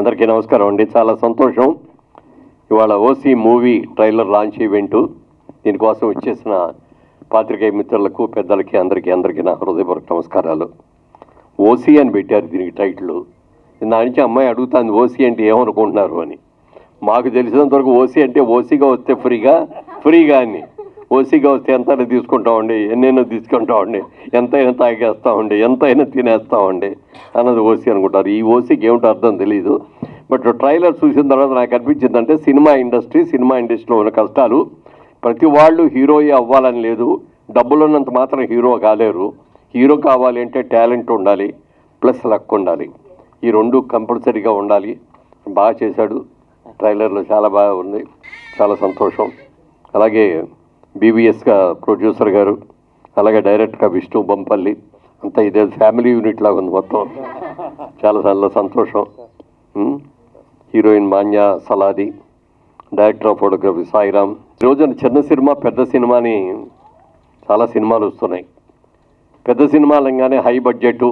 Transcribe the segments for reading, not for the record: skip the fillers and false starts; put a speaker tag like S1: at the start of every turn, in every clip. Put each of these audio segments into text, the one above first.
S1: అందరికీ నమస్కారం అండి. చాలా సంతోషం. ఇవాళ OC movie trailer launch event, దీనికోసం వచ్చేసిన పాత్రికేయ మిత్రులకు, పెద్దలకి, అందరికీ నా హృదయపూర్వక నమస్కారాలు. ఓసీ అని పెట్టారు దీనికి టైటిల్. నా నుంచి అమ్మాయి అడుగుతాను ఓసీ అంటే ఏమనుకుంటున్నారు అని. మాకు తెలిసినంతవరకు ఓసీ అంటే ఓసీగా వస్తే ఫ్రీగా అని, ఓసీగా వస్తే ఎంతైనా తీసుకుంటామండి, ఎన్నైనా తీసుకుంటామండి, ఎంతైనా తాగేస్తామండి, ఎంతైనా తినేస్తామండి అన్నది ఓసీ అనుకుంటారు. ఈ ఓసీకి ఏమిటో అర్థం తెలియదు. బట్ ట్రైలర్ చూసిన తర్వాత నాకు అనిపించిందంటే సినిమా ఇండస్ట్రీలో ఉన్న కష్టాలు. ప్రతి వాళ్ళు హీరోయే అవ్వాలని లేదు, డబ్బులున్నంత మాత్రం హీరో కాలేరు. హీరో కావాలి అంటే టాలెంట్ ఉండాలి, ప్లస్ లక్ ఉండాలి. ఈ రెండు కంపల్సరీగా ఉండాలి. బాగా చేశాడు, ట్రైలర్లో చాలా బాగా ఉంది, చాలా సంతోషం. అలాగే బీబీఎస్గా ప్రొడ్యూసర్ గారు, అలాగే డైరెక్ట్గా విష్ణు బంపల్లి, అంతా ఇదే ఫ్యామిలీ యూనిట్ లాగా ఉంది మొత్తం. చాలా సంతోషం. Heroine Manya Saladi, director of photography Sairam. ఈరోజు చిన్న సినిమా పెద్ద సినిమా అని చాలా సినిమాలు వస్తున్నాయి. పెద్ద సినిమాలు అనగానే హై బడ్జెట్,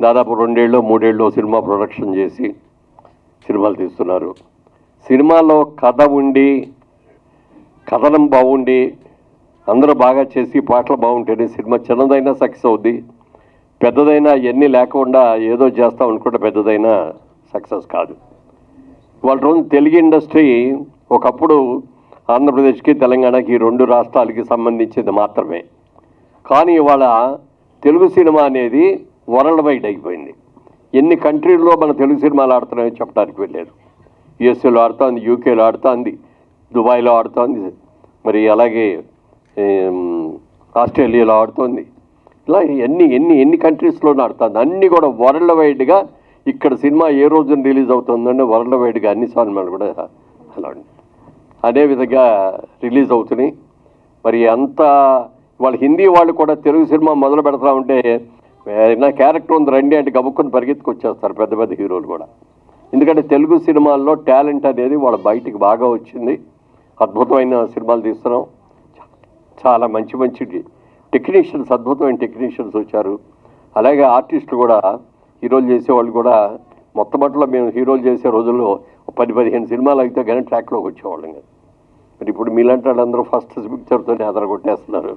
S1: దాదాపు 2 ఏళ్ళు 3 ఏళ్ళు సినిమా ప్రొడక్షన్ చేసి సినిమాలు తీస్తున్నారు. సినిమాలో కథ ఉండి, కథనం బాగుండి, అందరూ బాగా చేసి పాటలు బాగుంటేనే సినిమా చిన్నదైనా సక్సెస్ అవుద్ది. పెద్దదైనా ఎన్ని లేకుండా ఏదో చేస్తాం అనుకుంటే పెద్దదైనా సక్సెస్ కాదు. వాళ్ళ రోజు తెలుగు ఇండస్ట్రీ ఒకప్పుడు ఆంధ్రప్రదేశ్కి తెలంగాణకి 2 రాష్ట్రాలకి సంబంధించింది మాత్రమే. కానీ ఇవాళ తెలుగు సినిమా అనేది వరల్డ్ వైడ్ అయిపోయింది. ఎన్ని కంట్రీల్లో మన తెలుగు సినిమాలు ఆడుతున్నాయో చెప్పడానికి వెళ్ళారు. యుఎస్ఏలో ఆడుతోంది, యూకేలో ఆడుతోంది, దుబాయ్లో ఆడుతోంది, మరి అలాగే ఆస్ట్రేలియాలో ఆడుతోంది. ఇలా ఎన్ని కంట్రీస్లోనే ఆడుతుంది. అన్నీ కూడా వరల్డ్ వైడ్గా ఇక్కడ సినిమా ఏ రోజున రిలీజ్ అవుతుందంటే వరల్డ్ వైడ్గా అన్ని సినిమాలు కూడా అలా అదేవిధంగా రిలీజ్ అవుతున్నాయి. మరి అంత వాళ్ళ హిందీ వాళ్ళు కూడా తెలుగు సినిమా మొదలు పెడతా ఉంటే నా క్యారెక్టర్ ఉంది రండి అంటే గబుక్కుని పరిగెత్తుకొచ్చేస్తారు పెద్ద పెద్ద హీరోలు కూడా. ఎందుకంటే తెలుగు సినిమాల్లో టాలెంట్ అనేది వాళ్ళ బయటికి బాగా వచ్చింది. అద్భుతమైన సినిమాలు తీస్తున్నాం. చాలా మంచి టెక్నీషియన్స్, అద్భుతమైన టెక్నీషియన్స్ వచ్చారు. అలాగే ఆర్టిస్టులు కూడా, హీరోలు చేసేవాళ్ళు కూడా మొట్టమొదటిలో మేము హీరోలు చేసే రోజుల్లో 10-15 సినిమాలు అయితే కానీ ట్రాక్లోకి వచ్చేవాళ్ళం కదా. మరి ఇప్పుడు మీలాంటి వాళ్ళందరూ ఫస్ట్ పిక్చర్తోనే కొట్టేస్తున్నారు.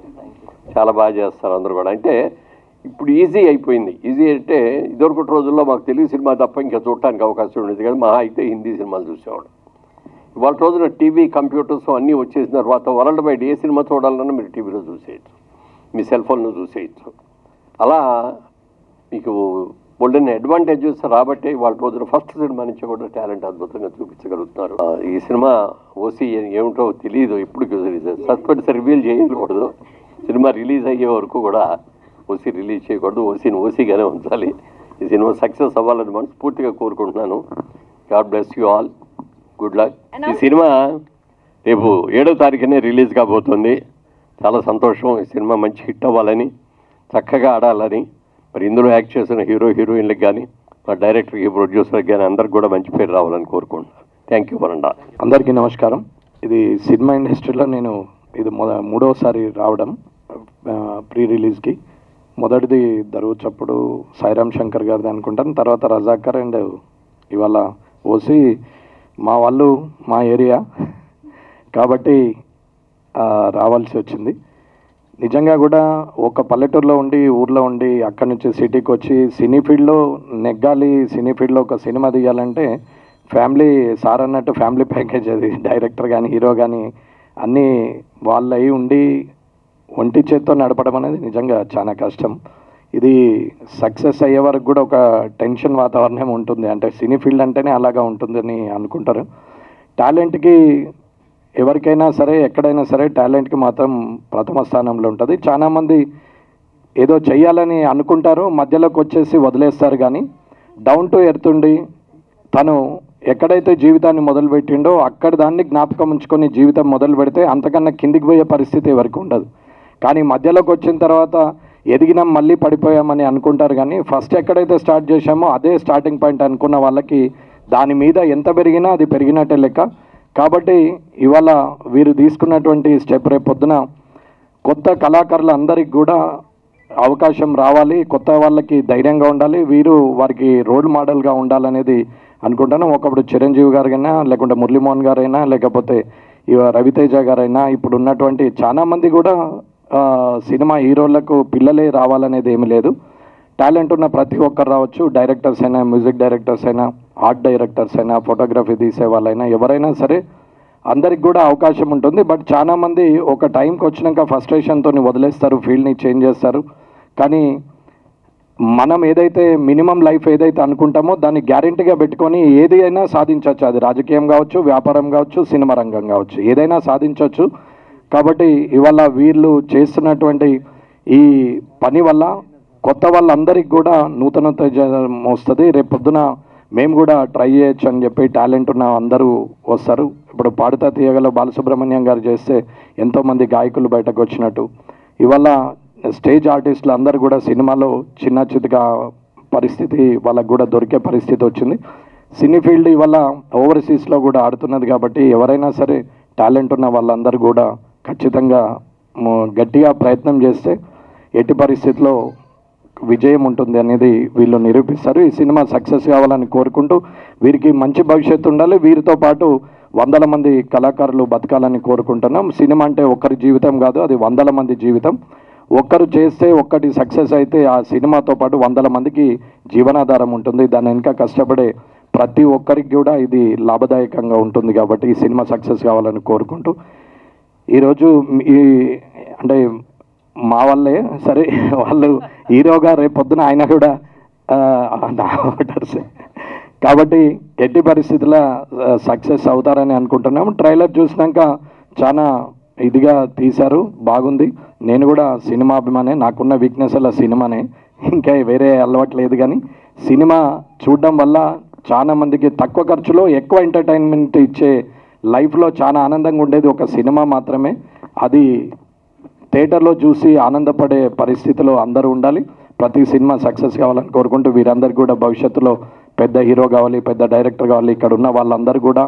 S1: చాలా బాగా చేస్తారు అందరూ కూడా. అంటే ఇప్పుడు ఈజీ అయిపోయింది. ఈజీ అంటే ఇదివరకటి రోజుల్లో మాకు తెలుగు సినిమా తప్ప ఇంకా చూడటానికి అవకాశం ఉండేది కదా. మహా అయితే హిందీ సినిమాలు చూసేవాడు. ఇవాళ రోజున టీవీ, కంప్యూటర్స్ అన్నీ వచ్చేసిన తర్వాత వరల్డ్ వైడ్ ఏ సినిమా చూడాలన్నా మీరు టీవీలో చూసేయచ్చు, మీ సెల్ ఫోన్లో చూసేయచ్చు. అలా మీకు బోల్డెన్ అడ్వాంటేజెస్ రాబట్టే వాళ్ళ రోజున ఫస్ట్ సినిమా నుంచి కూడా టాలెంట్ అద్భుతంగా చూపించగలుగుతున్నారు. ఈ సినిమా ఓసీ ఏమిటో తెలియదు, ఇప్పుడు సస్పెన్స్ రివీల్ చేయకూడదు. సినిమా రిలీజ్ అయ్యే వరకు కూడా ఓసీ రిలీజ్ చేయకూడదు. ఓసీని ఓసీగానే ఉంచాలి. ఈ సినిమా సక్సెస్ అవ్వాలని మనస్ఫూర్తిగా కోరుకుంటున్నాను. God bless you all, good luck. ఈ సినిమా రేపు 7వ తారీఖునే రిలీజ్ కాబోతుంది. చాలా సంతోషం. ఈ సినిమా మంచి హిట్ అవ్వాలని, చక్కగా ఆడాలని, మరి ఇందులో యాక్ట్ చేసిన హీరోయిన్లకు కానీ, మా డైరెక్టర్కి, ప్రొడ్యూసర్కి కానీ అందరికి కూడా మంచి పేరు రావాలని కోరుకుంటున్నాను. థ్యాంక్ యూ వరండా.
S2: అందరికీ నమస్కారం. ఇది సినిమా ఇండస్ట్రీలో నేను ఇది 3వసారి రావడం ప్రీ రిలీజ్కి. మొదటిది దరువుచప్పుడు సాయిరామ్ శంకర్ గారిది అనుకుంటాను, తర్వాత రజాకర్, అండ్ ఇవాళ ఓసీ. మా వాళ్ళు మా ఏరియా కాబట్టి రావాల్సి వచ్చింది. నిజంగా కూడా ఒక పల్లెటూరులో ఉండి, ఊర్లో ఉండి, అక్కడి నుంచి సిటీకి వచ్చి సినీ ఫీల్డ్లో నెగ్గాలి, సినీ ఫీల్డ్లో ఒక సినిమా తీయాలంటే ఫ్యామిలీ సార్ అన్నట్టు ఫ్యామిలీ ప్యాకేజ్ అది. డైరెక్టర్ కానీ హీరో కానీ అన్నీ వాళ్ళు అయి ఉండి ఒంటి చేత్తో నడపడం అనేది నిజంగా చాలా కష్టం. ఇది సక్సెస్ అయ్యే వరకు కూడా ఒక టెన్షన్ వాతావరణం ఉంటుంది. అంటే సినీ ఫీల్డ్ అంటేనే అలాగా ఉంటుందని అనుకుంటారు. టాలెంట్కి ఎవరికైనా సరే, ఎక్కడైనా సరే టాలెంట్కి మాత్రం ప్రథమ స్థానంలో ఉంటుంది. చాలామంది ఏదో చెయ్యాలని అనుకుంటారు, మధ్యలోకి వచ్చేసి వదిలేస్తారు. కానీ డౌన్ టు ఎర్త్ ఉండి తను ఎక్కడైతే జీవితాన్ని మొదలుపెట్టిండో అక్కడ దాన్ని జ్ఞాపకం ఉంచుకొని జీవితం మొదలు పెడితే అంతకన్నా కిందికి పోయే పరిస్థితి ఎవరికి ఉండదు. కానీ మధ్యలోకి వచ్చిన తర్వాత ఎదిగినాం మళ్ళీ పడిపోయామని అనుకుంటారు. కానీ ఫస్ట్ ఎక్కడైతే స్టార్ట్ చేశామో అదే స్టార్టింగ్ పాయింట్ అనుకున్న వాళ్ళకి దాని మీద ఎంత పెరిగినా అది పెరిగినట్టే లెక్క. కాబట్టి ఇవాళ వీరు తీసుకున్నటువంటి స్టెప్ రేపు పొద్దున కొత్త కళాకారులందరికీ కూడా అవకాశం రావాలి, కొత్త వాళ్ళకి ధైర్యంగా ఉండాలి, వీరు వారికి రోల్ మోడల్గా ఉండాలనేది అనుకుంటాను. ఒకప్పుడు చిరంజీవి గారైనా, లేకుంటే మురళీమోహన్ గారైనా, లేకపోతే రవితేజ గారైనా, ఇప్పుడు ఉన్నటువంటి చాలామంది కూడా సినిమా హీరోలకు పిల్లలే రావాలనేది ఏమీ లేదు. టాలెంట్ ఉన్న ప్రతి ఒక్కరు రావచ్చు. డైరెక్టర్స్ అయినా, మ్యూజిక్ డైరెక్టర్స్ అయినా, ఆర్ట్ డైరెక్టర్స్ అయినా, ఫోటోగ్రఫీ తీసే వాళ్ళైనా, ఎవరైనా సరే అందరికి కూడా అవకాశం ఉంటుంది. బట్ చాలామంది ఒక టైంకి వచ్చినాక ఫ్రస్ట్రేషన్తో వదిలేస్తారు, ఫీల్డ్ని చేంజ్ చేస్తారు. కానీ మనం ఏదైతే మినిమం లైఫ్ ఏదైతే అనుకుంటామో దాన్ని గ్యారెంటీగా పెట్టుకొని ఏది అయినా సాధించవచ్చు. అది రాజకీయం కావచ్చు, వ్యాపారం కావచ్చు, సినిమా రంగం కావచ్చు, ఏదైనా సాధించవచ్చు. కాబట్టి ఇవాళ వీళ్ళు చేస్తున్నటువంటి ఈ పని వల్ల కొత్త వాళ్ళందరికీ కూడా నూతన వస్తుంది. రేపు పొద్దున మేము కూడా ట్రై చేయొచ్చు అని చెప్పి టాలెంట్ ఉన్న అందరూ వస్తారు. ఇప్పుడు పాడుతా తీయగల బాలసుబ్రహ్మణ్యం గారు చేస్తే ఎంతోమంది గాయకులు బయటకు వచ్చినట్టు ఇవాళ స్టేజ్ ఆర్టిస్టులు అందరూ కూడా సినిమాలో చిన్న చితక పరిస్థితి వాళ్ళకు కూడా దొరికే పరిస్థితి వచ్చింది. సినీ ఫీల్డ్ ఇవాళ ఓవర్సీస్లో కూడా ఆడుతున్నది. కాబట్టి ఎవరైనా సరే టాలెంట్ ఉన్న వాళ్ళందరూ కూడా ఖచ్చితంగా గట్టిగా ప్రయత్నం చేస్తే ఎట్టి పరిస్థితిలో విజయం ఉంటుంది అనేది వీళ్ళు నిరూపిస్తారు. ఈ సినిమా సక్సెస్ కావాలని కోరుకుంటూ వీరికి మంచి భవిష్యత్తు ఉండాలి. వీరితో పాటు వందల మంది కళాకారులు బతకాలని కోరుకుంటున్నాం. సినిమా అంటే ఒక్కరి జీవితం కాదు, అది వందల మంది జీవితం. ఒక్కరు చేస్తే ఒక్కటి సక్సెస్ అయితే ఆ సినిమాతో పాటు వందల మందికి జీవనాధారం ఉంటుంది. దాని వెనుక కష్టపడే ప్రతి ఒక్కరికి కూడా ఇది లాభదాయకంగా ఉంటుంది. కాబట్టి ఈ సినిమా సక్సెస్ కావాలని కోరుకుంటూ ఈరోజు అంటే మా వాళ్ళే సరే, వాళ్ళు హీరోగా రేపు పొద్దున ఆయన కూడా నా ఓటర్సే. కాబట్టి ఎట్టి పరిస్థితుల్లో సక్సెస్ అవుతారని అనుకుంటున్నాము. ట్రైలర్ చూసినాక చాలా ఇదిగా తీశారు, బాగుంది. నేను కూడా సినిమా అభిమానే, నాకున్న వీక్నెస్ అలా సినిమానే, ఇంకా వేరే అలవాటు లేదు. కానీ సినిమా చూడడం వల్ల చాలా మందికి తక్కువ ఖర్చులో ఎక్కువ ఎంటర్టైన్మెంట్ ఇచ్చే లైఫ్లో చాలా ఆనందంగా ఉండేది ఒక సినిమా మాత్రమే. అది థియేటర్లో చూసి ఆనందపడే పరిస్థితిలో అందరూ ఉండాలి. ప్రతి సినిమా సక్సెస్ కావాలని కోరుకుంటూ వీరందరికీ కూడా భవిష్యత్తులో పెద్ద హీరో కావాలి, పెద్ద డైరెక్టర్ కావాలి. ఇక్కడ ఉన్న వాళ్ళందరూ కూడా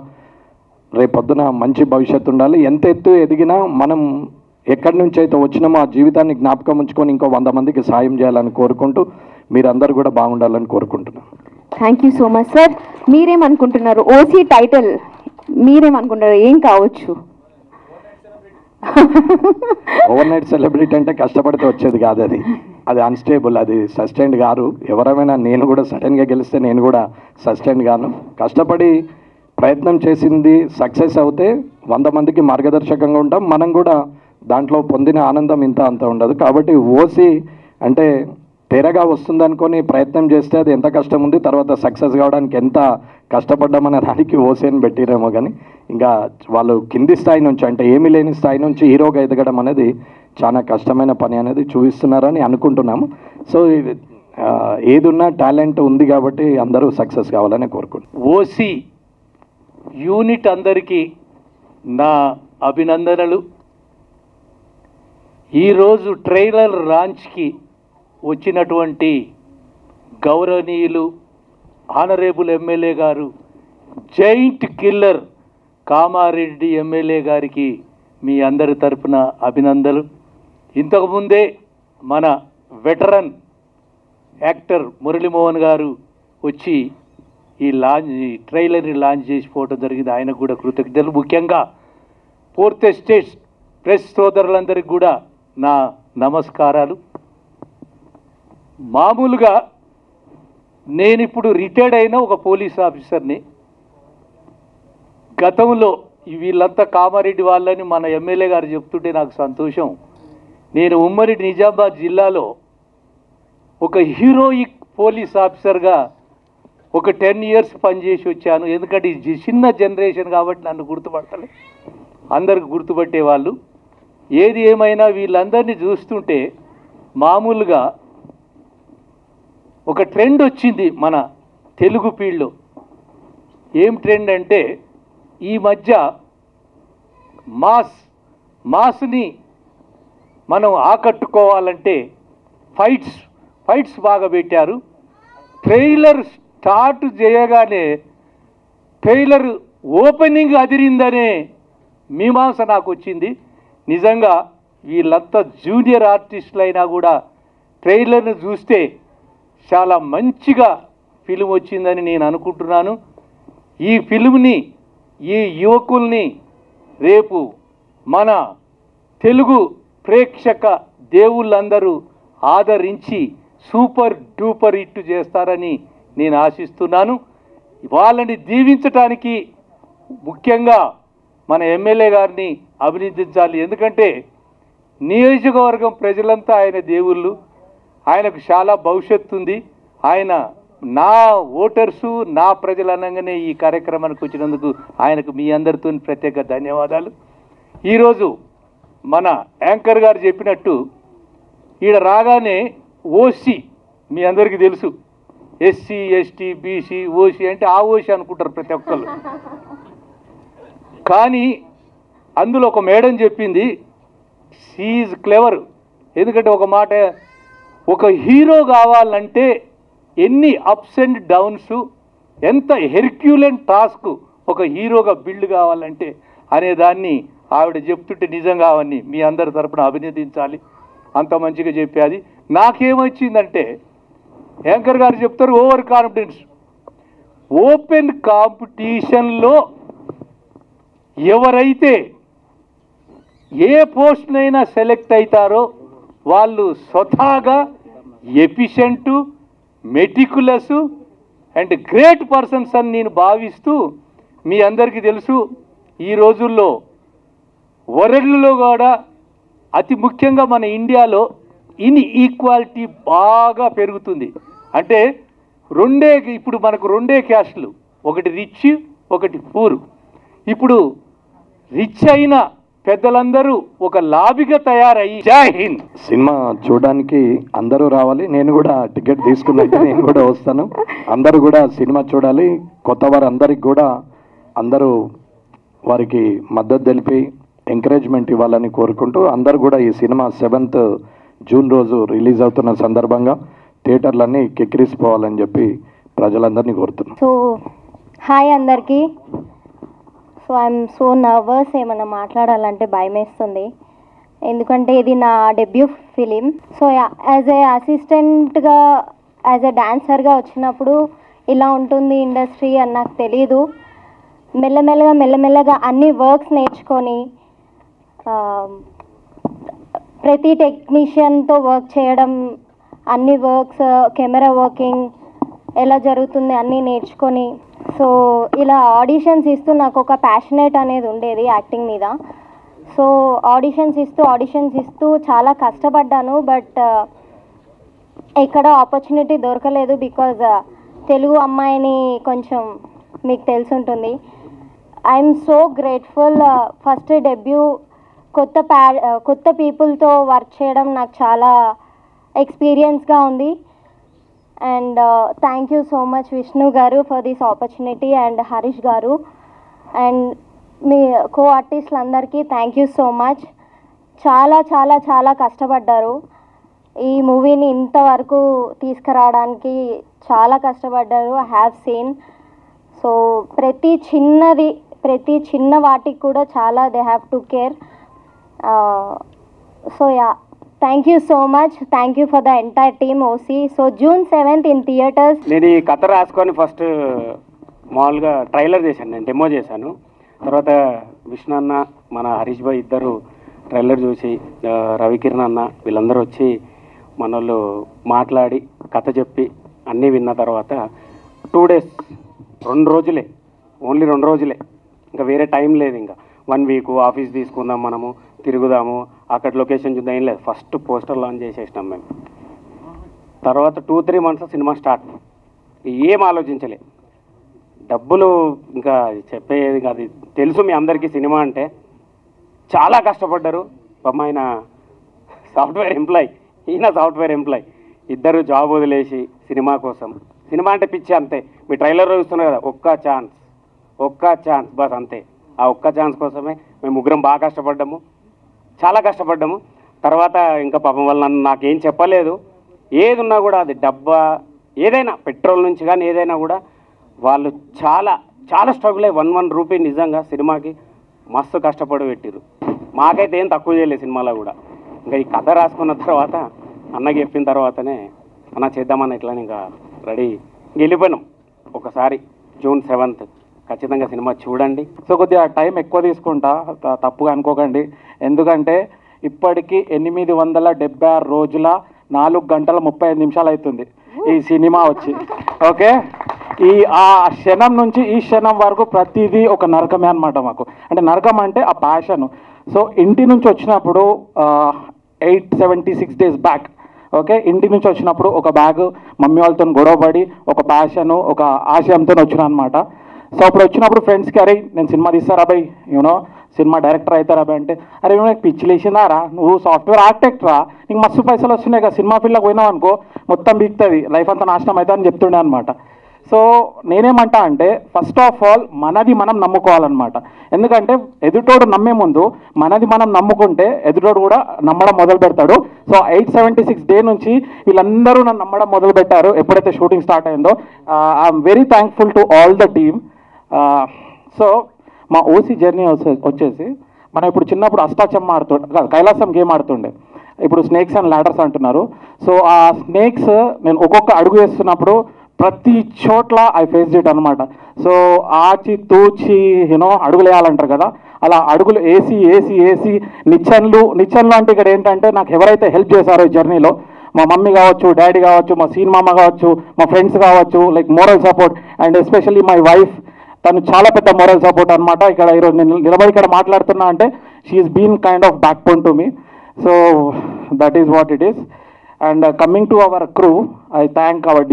S2: రేపొద్దున మంచి భవిష్యత్తు ఉండాలి. ఎంత ఎత్తు ఎదిగినా మనం ఎక్కడి నుంచి అయితే వచ్చినామో ఆ జీవితాన్ని జ్ఞాపకం ఉంచుకొని ఇంకో 100 మందికి సాయం చేయాలని కోరుకుంటూ మీరందరూ కూడా బాగుండాలని కోరుకుంటున్నాను.
S3: Thank you so much sir. మీరేమనుకుంటున్నారు? ఓసీ టైటిల్ మీరేమనుకుంటారు, ఏం కావచ్చు?
S2: ఓవర్ నైట్ సెలబ్రిటీ అంటే కష్టపడితే వచ్చేది కాదు, అది అన్స్టేబుల్, అది సస్టైన్డ్ కాదు. ఎవరైనా నేను కూడా సడన్గా గెలిస్తే నేను కూడా సస్టైన్డ్ గాను. కష్టపడి ప్రయత్నం చేసింది సక్సెస్ అవుతే 100 మందికి మార్గదర్శకంగా ఉంటాం. మనం కూడా దాంట్లో పొందిన ఆనందం ఇంత అంత ఉండదు. కాబట్టి ఓసీ అంటే తెరగా వస్తుంది అనుకొని ప్రయత్నం చేస్తే అది ఎంత కష్టం ఉంది, తర్వాత సక్సెస్ కావడానికి ఎంత కష్టపడ్డామనే దానికి ఓసీని పెట్టిరేమో. కానీ ఇంకా వాళ్ళు కింది స్థాయి నుంచి, అంటే ఏమీ లేని స్థాయి నుంచి హీరోగా ఎదగడం అనేది చాలా కష్టమైన పని అనేది చూపిస్తున్నారని అనుకుంటున్నాము. సో ఏదున్నా టాలెంట్ ఉంది కాబట్టి అందరూ సక్సెస్ కావాలని కోరుకుంటున్నాం.
S4: ఓసీ యూనిట్ అందరికీ నా అభినందనలు. ఈరోజు ట్రైలర్ లాంచ్కి వచ్చినటువంటి గౌరవనీయులు ఆనరేబుల్ ఎమ్మెల్యే గారు, జైంట్ కిల్లర్ కామారెడ్డి ఎమ్మెల్యే గారికి మీ అందరి తరపున అభినందనలు. ఇంతకుముందే మన వెటరన్ యాక్టర్ మురళీమోహన్ గారు వచ్చి ఈ ట్రైలర్ని లాంచ్ చేసిపోవడం జరిగింది. ఆయనకు కూడా కృతజ్ఞతలు. ముఖ్యంగా 4th ఎస్టేట్ ప్రెస్ సోదరులందరికీ కూడా నా నమస్కారాలు. మామూలుగా నేను ఇప్పుడు రిటైర్డ్ అయిన ఒక పోలీస్ ఆఫీసర్ని. గతంలో వీళ్ళంతా కామారెడ్డి వాళ్ళని మన ఎమ్మెల్యే గారు చెప్తుంటే నాకు సంతోషం. నేను ఉమ్మడి నిజామాబాద్ జిల్లాలో ఒక హీరోయిక్ పోలీస్ ఆఫీసర్గా ఒక 10 years పనిచేసి వచ్చాను. ఎందుకంటే ఇది చిన్న జనరేషన్ కాబట్టి నన్ను గుర్తుపడతలే, అందరికి గుర్తుపట్టేవాళ్ళు. ఏది ఏమైనా వీళ్ళందరినీ చూస్తుంటే మామూలుగా ఒక ట్రెండ్ వచ్చింది మన తెలుగు ఫీల్డ్లో. ఏం ట్రెండ్ అంటే ఈ మధ్య మాస్ని మనం ఆకట్టుకోవాలంటే ఫైట్స్ బాగా పెట్టారు. ట్రైలర్ స్టార్ట్ చేయగానే ట్రైలర్ ఓపెనింగ్ అదిరిందనే మీమాంస నాకు వచ్చింది. నిజంగా వీళ్ళంతా జూనియర్ ఆర్టిస్టులు అయినా కూడా ట్రైలర్ను చూస్తే చాలా మంచిగా ఫిలిం వచ్చిందని నేను అనుకుంటున్నాను. ఈ ఫిలింని, ఈ యువకుల్ని రేపు మన తెలుగు ప్రేక్షక దేవుళ్ళందరూ ఆదరించి సూపర్ డూపర్ హిట్ చేస్తారని నేను ఆశిస్తున్నాను. వాళ్ళని దీవించటానికి ముఖ్యంగా మన ఎమ్మెల్యే గారిని అభినందించాలి. ఎందుకంటే నియోజకవర్గం ప్రజలంతా ఆయన దేవుళ్ళు, ఆయనకు చాలా భవిష్యత్తు ఉంది. ఆయన నా ఓటర్సు, నా ప్రజలు అనగానే ఈ కార్యక్రమానికి వచ్చినందుకు ఆయనకు మీ అందరితో ప్రత్యేక ధన్యవాదాలు. ఈరోజు మన యాంకర్ గారు చెప్పినట్టు ఈడ రాగానే ఓసీ మీ అందరికీ తెలుసు, ఎస్సీ ఎస్టీ బీసీ ఓసీ అంటే ఆ ఓసీ అనుకుంటారు ప్రతి ఒక్కళ్ళు. కానీ అందులో ఒక మేడం చెప్పింది, షీఈజ్ క్లెవర్. ఎందుకంటే ఒక మాట, ఒక హీరో కావాలంటే ఎన్ని అప్స్ అండ్ డౌన్స్, ఎంత హెర్క్యులెన్ టాస్క్ ఒక హీరోగా బిల్డ్ కావాలంటే అనేదాన్ని ఆవిడ చెప్తుంటే నిజంగా అవన్నీ మీ అందరి తరపున అభినందించాలి. అంత మంచిగా చెప్పేది. నాకేమొచ్చిందంటే యాంకర్ గారు చెప్తారు ఓవర్ కాన్ఫిడెన్స్. ఓపెన్ కాంపిటీషన్లో ఎవరైతే ఏ పోస్ట్నైనా సెలెక్ట్ అవుతారో వాళ్ళు స్వతహాగా ఎఫిషియెంటు, మెటికులస్ అండ్ గ్రేట్ పర్సన్స్ అని నేను భావిస్తూ, మీ అందరికీ తెలుసు ఈ రోజుల్లో వరల్డ్లో కూడా అతి ముఖ్యంగా మన ఇండియాలో ఇన్ఈక్వాలిటీ బాగా పెరుగుతుంది. అంటే ఇప్పుడు మనకు రెండే క్యాస్ట్లు, ఒకటి రిచ్, ఒకటి పూర్. ఇప్పుడు రిచ్ అయిన పెద్దలందరూ ఒక లాబిగా తయారయ్యి, జై హింద్.
S2: సినిమా చూడడానికి అందరూ రావాలి. నేను కూడా టికెట్ తీసుకున్నట్టు నేను కూడా వస్తాను. అందరూ కూడా సినిమా చూడాలి. కొత్త వారు అందరికి కూడా అందరూ వారికి మద్దతు తెలిపి ఎంకరేజ్మెంట్ ఇవ్వాలని కోరుకుంటూ, అందరూ కూడా ఈ సినిమా 7th జూన్ రోజు రిలీజ్ అవుతున్న సందర్భంగా థియేటర్లన్నీ కెక్కిరిసిపోవాలని చెప్పి ప్రజలందరినీ కోరుతున్నాను.
S5: సో హాయ్ అందరికీ. సో ఐఎమ్ సో నర్వస్, ఏమన్నా మాట్లాడాలంటే భయం వేస్తుంది. ఎందుకంటే ఇది నా debut film. So as a అసిస్టెంట్గా, యాజ్ ఏ డాన్సర్గా వచ్చినప్పుడు ఇలా ఉంటుంది ఇండస్ట్రీ అని నాకు తెలీదు. మెల్లమెల్లగా అన్ని వర్క్స్ నేర్చుకొని ప్రతి టెక్నీషియన్తో వర్క్ చేయడం, అన్ని వర్క్స్, కెమెరా వర్కింగ్ ఎలా జరుగుతుంది అన్నీ నేర్చుకొని, సో ఇలా ఆడిషన్స్ ఇస్తూ నాకు ఒక ప్యాషనేట్ అనేది ఉండేది యాక్టింగ్ మీద. సో ఆడిషన్స్ ఇస్తూ చాలా కష్టపడ్డాను. బట్ ఎక్కడ ఆపర్చునిటీ దొరకలేదు. బికాజ్ తెలుగు అమ్మాయిని కొంచెం మీకు తెలుసుంటుంది. I'm so grateful. First debut కొత్త పీపుల్తో వర్క్ చేయడం నాకు చాలా ఎక్స్పీరియన్స్గా ఉంది. And thank you so much Vishnu garu for this opportunity, and Harish garu and మీ కో ఆర్టిస్టులందరికీ థ్యాంక్ యూ సో మచ్. చాలా చాలా చాలా కష్టపడ్డారు. ఈ మూవీని ఇంతవరకు తీసుకురావడానికి చాలా కష్టపడ్డారు. I have seen. సో ప్రతి చిన్న వాటికి కూడా చాలా they have to care. So yeah, thank you so much. Thank you for the entire team OC. So June 7th in theatres.
S6: నేను ఈ కథ రాసుకొని ఫస్ట్ మామూలుగా ట్రైలర్ చేశాను, నేను డెమో చేశాను. తర్వాత విష్ణు అన్న, మన హరీష్ భాయ్ ఇద్దరు ట్రైలర్ చూసి, రవికిరణ్ అన్న వీళ్ళందరూ వచ్చి మన వాళ్ళు మాట్లాడి కథ చెప్పి అన్నీ విన్న తర్వాత 2 days, 2 రోజులే, ఓన్లీ 2 రోజులే, ఇంకా వేరే టైం లేదు. ఇంకా 1 week ఆఫీస్ తీసుకుందాం, మనము తిరుగుదాము, అక్కడ లొకేషన్ చూద్దాం, ఏం లేదు. ఫస్ట్ పోస్టర్ లాంచ్ చేసేసినాం మేము. తర్వాత 2-3 months సినిమా స్టార్ట్. ఏం ఆలోచించలే. డబ్బులు ఇంకా చెప్పేది కాదు, తెలుసు మీ అందరికీ సినిమా అంటే. చాలా కష్టపడ్డారు. పాపం ఆయన సాఫ్ట్వేర్ ఎంప్లాయ్, ఈయన సాఫ్ట్వేర్ ఎంప్లాయ్. ఇద్దరు జాబ్ వదిలేసి సినిమా కోసం. సినిమా అంటే పిచ్చి అంతే. మీ ట్రైలర్లో చూస్తున్నారు కదా, ఒక్క ఛాన్స్ బస్ అంతే. ఆ ఒక్క ఛాన్స్ కోసమే మేము ముగ్గురం బాగా కష్టపడ్డాము, చాలా కష్టపడ్డాము. తర్వాత ఇంకా పాపం వల్ల నాకేం చెప్పలేదు. ఏది ఉన్నా కూడా, అది డబ్బా ఏదైనా, పెట్రోల్ నుంచి కానీ ఏదైనా కూడా వాళ్ళు చాలా చాలా స్ట్రగుల్ అయ్యి 1 రూపీ నిజంగా సినిమాకి మస్తు కష్టపడి పెట్టిరు. మాకైతే ఏం తక్కువ చేయలేదు సినిమాలో కూడా. ఇంకా ఈ కథ రాసుకున్న తర్వాత అన్నకి చెప్పిన తర్వాతనే అన్న చేద్దామన్న ఇట్లా ఇంకా రెడీ వెళ్ళిపోయినాం. ఒకసారి June 7th ఖచ్చితంగా సినిమా చూడండి.
S2: సో కొద్దిగా టైం ఎక్కువ తీసుకుంటా, తప్పుగా అనుకోకండి. ఎందుకంటే ఇప్పటికీ 876 రోజుల 4 గంటల 35 నిమిషాలు అవుతుంది ఈ సినిమా వచ్చి. ఓకే, ఆ క్షణం నుంచి ఈ క్షణం వరకు ప్రతిదీ ఒక నరకమే అనమాట మాకు. అంటే నరకం అంటే ఆ ప్యాషన్. సో ఇంటి నుంచి వచ్చినప్పుడు 876 days బ్యాక్, ఓకే, ఇంటి నుంచి వచ్చినప్పుడు ఒక బ్యాగ్ మమ్మీ వాళ్ళతో గొడవపడి ఒక ప్యాషను ఒక ఆశయంతో వచ్చిన అనమాట. సో అప్పుడు వచ్చినప్పుడు ఫ్రెండ్స్కి, అరే నేను సినిమా తీస్తారా బై, యూనో సినిమా డైరెక్టర్ అవుతారా బై అంటే, అరే నాకు పిచ్చి లేచిందారా, నువ్వు సాఫ్ట్వేర్ ఆర్కిటెక్ట్ రా, నీకు మస్తు పైసలు వస్తున్నాయి కదా, సినిమా ఫీల్డ్కి పోయినావు అనుకో మొత్తం బీక్తుంది, లైఫ్ అంతా నాశనం అవుతుంది అని చెప్తుండే అనమాట. సో నేనేమంటా అంటే ఫస్ట్ ఆఫ్ ఆల్ మనది మనం నమ్ముకోవాలన్నమాట. ఎందుకంటే ఎదుటోడు నమ్మే ముందు మనది మనం నమ్ముకుంటే ఎదుటోడు కూడా నమ్మడం మొదలు పెడతాడు. సో 876 day నుంచి వీళ్ళందరూ నన్ను నమ్మడం మొదలు పెట్టారు ఎప్పుడైతే షూటింగ్ స్టార్ట్ అయిందో. I'm very thankful to all the team. So మా ఓసీ జర్నీ వచ్చేసి మనం ఇప్పుడు చిన్నప్పుడు అష్టాచమ్మ ఆడుతుండే, కైలాసం గేమ్ ఆడుతుండే, ఇప్పుడు స్నేక్స్ అండ్ ల్యాడర్స్ అంటున్నారు. సో ఆ స్నేక్స్ నేను ఒక్కొక్క అడుగు వేస్తున్నప్పుడు ప్రతి చోట్ల ఐ ఫేస్ ఇట్ అనమాట. సో ఆచి తూచి యూనో అడుగులు వేయాలంటారు కదా, అలా అడుగులు వేసి నిచ్చెన్లు అంటే ఇక్కడ ఏంటంటే నాకు ఎవరైతే హెల్ప్ చేశారో ఈ జర్నీలో, మా మమ్మీ కావచ్చు, డాడీ కావచ్చు, మా సీన్ మామ కావచ్చు, మా ఫ్రెండ్స్ కావచ్చు, like moral support and especially my wife, తను చాలా పెద్ద మోరల్ సపోర్ట్ అనమాట. ఇక్కడ ఈరోజు నేను నిలబడి ఇక్కడ మాట్లాడుతున్నా అంటే she's been kind of backbone to me. So that is what it is. And coming to our crew, I thank our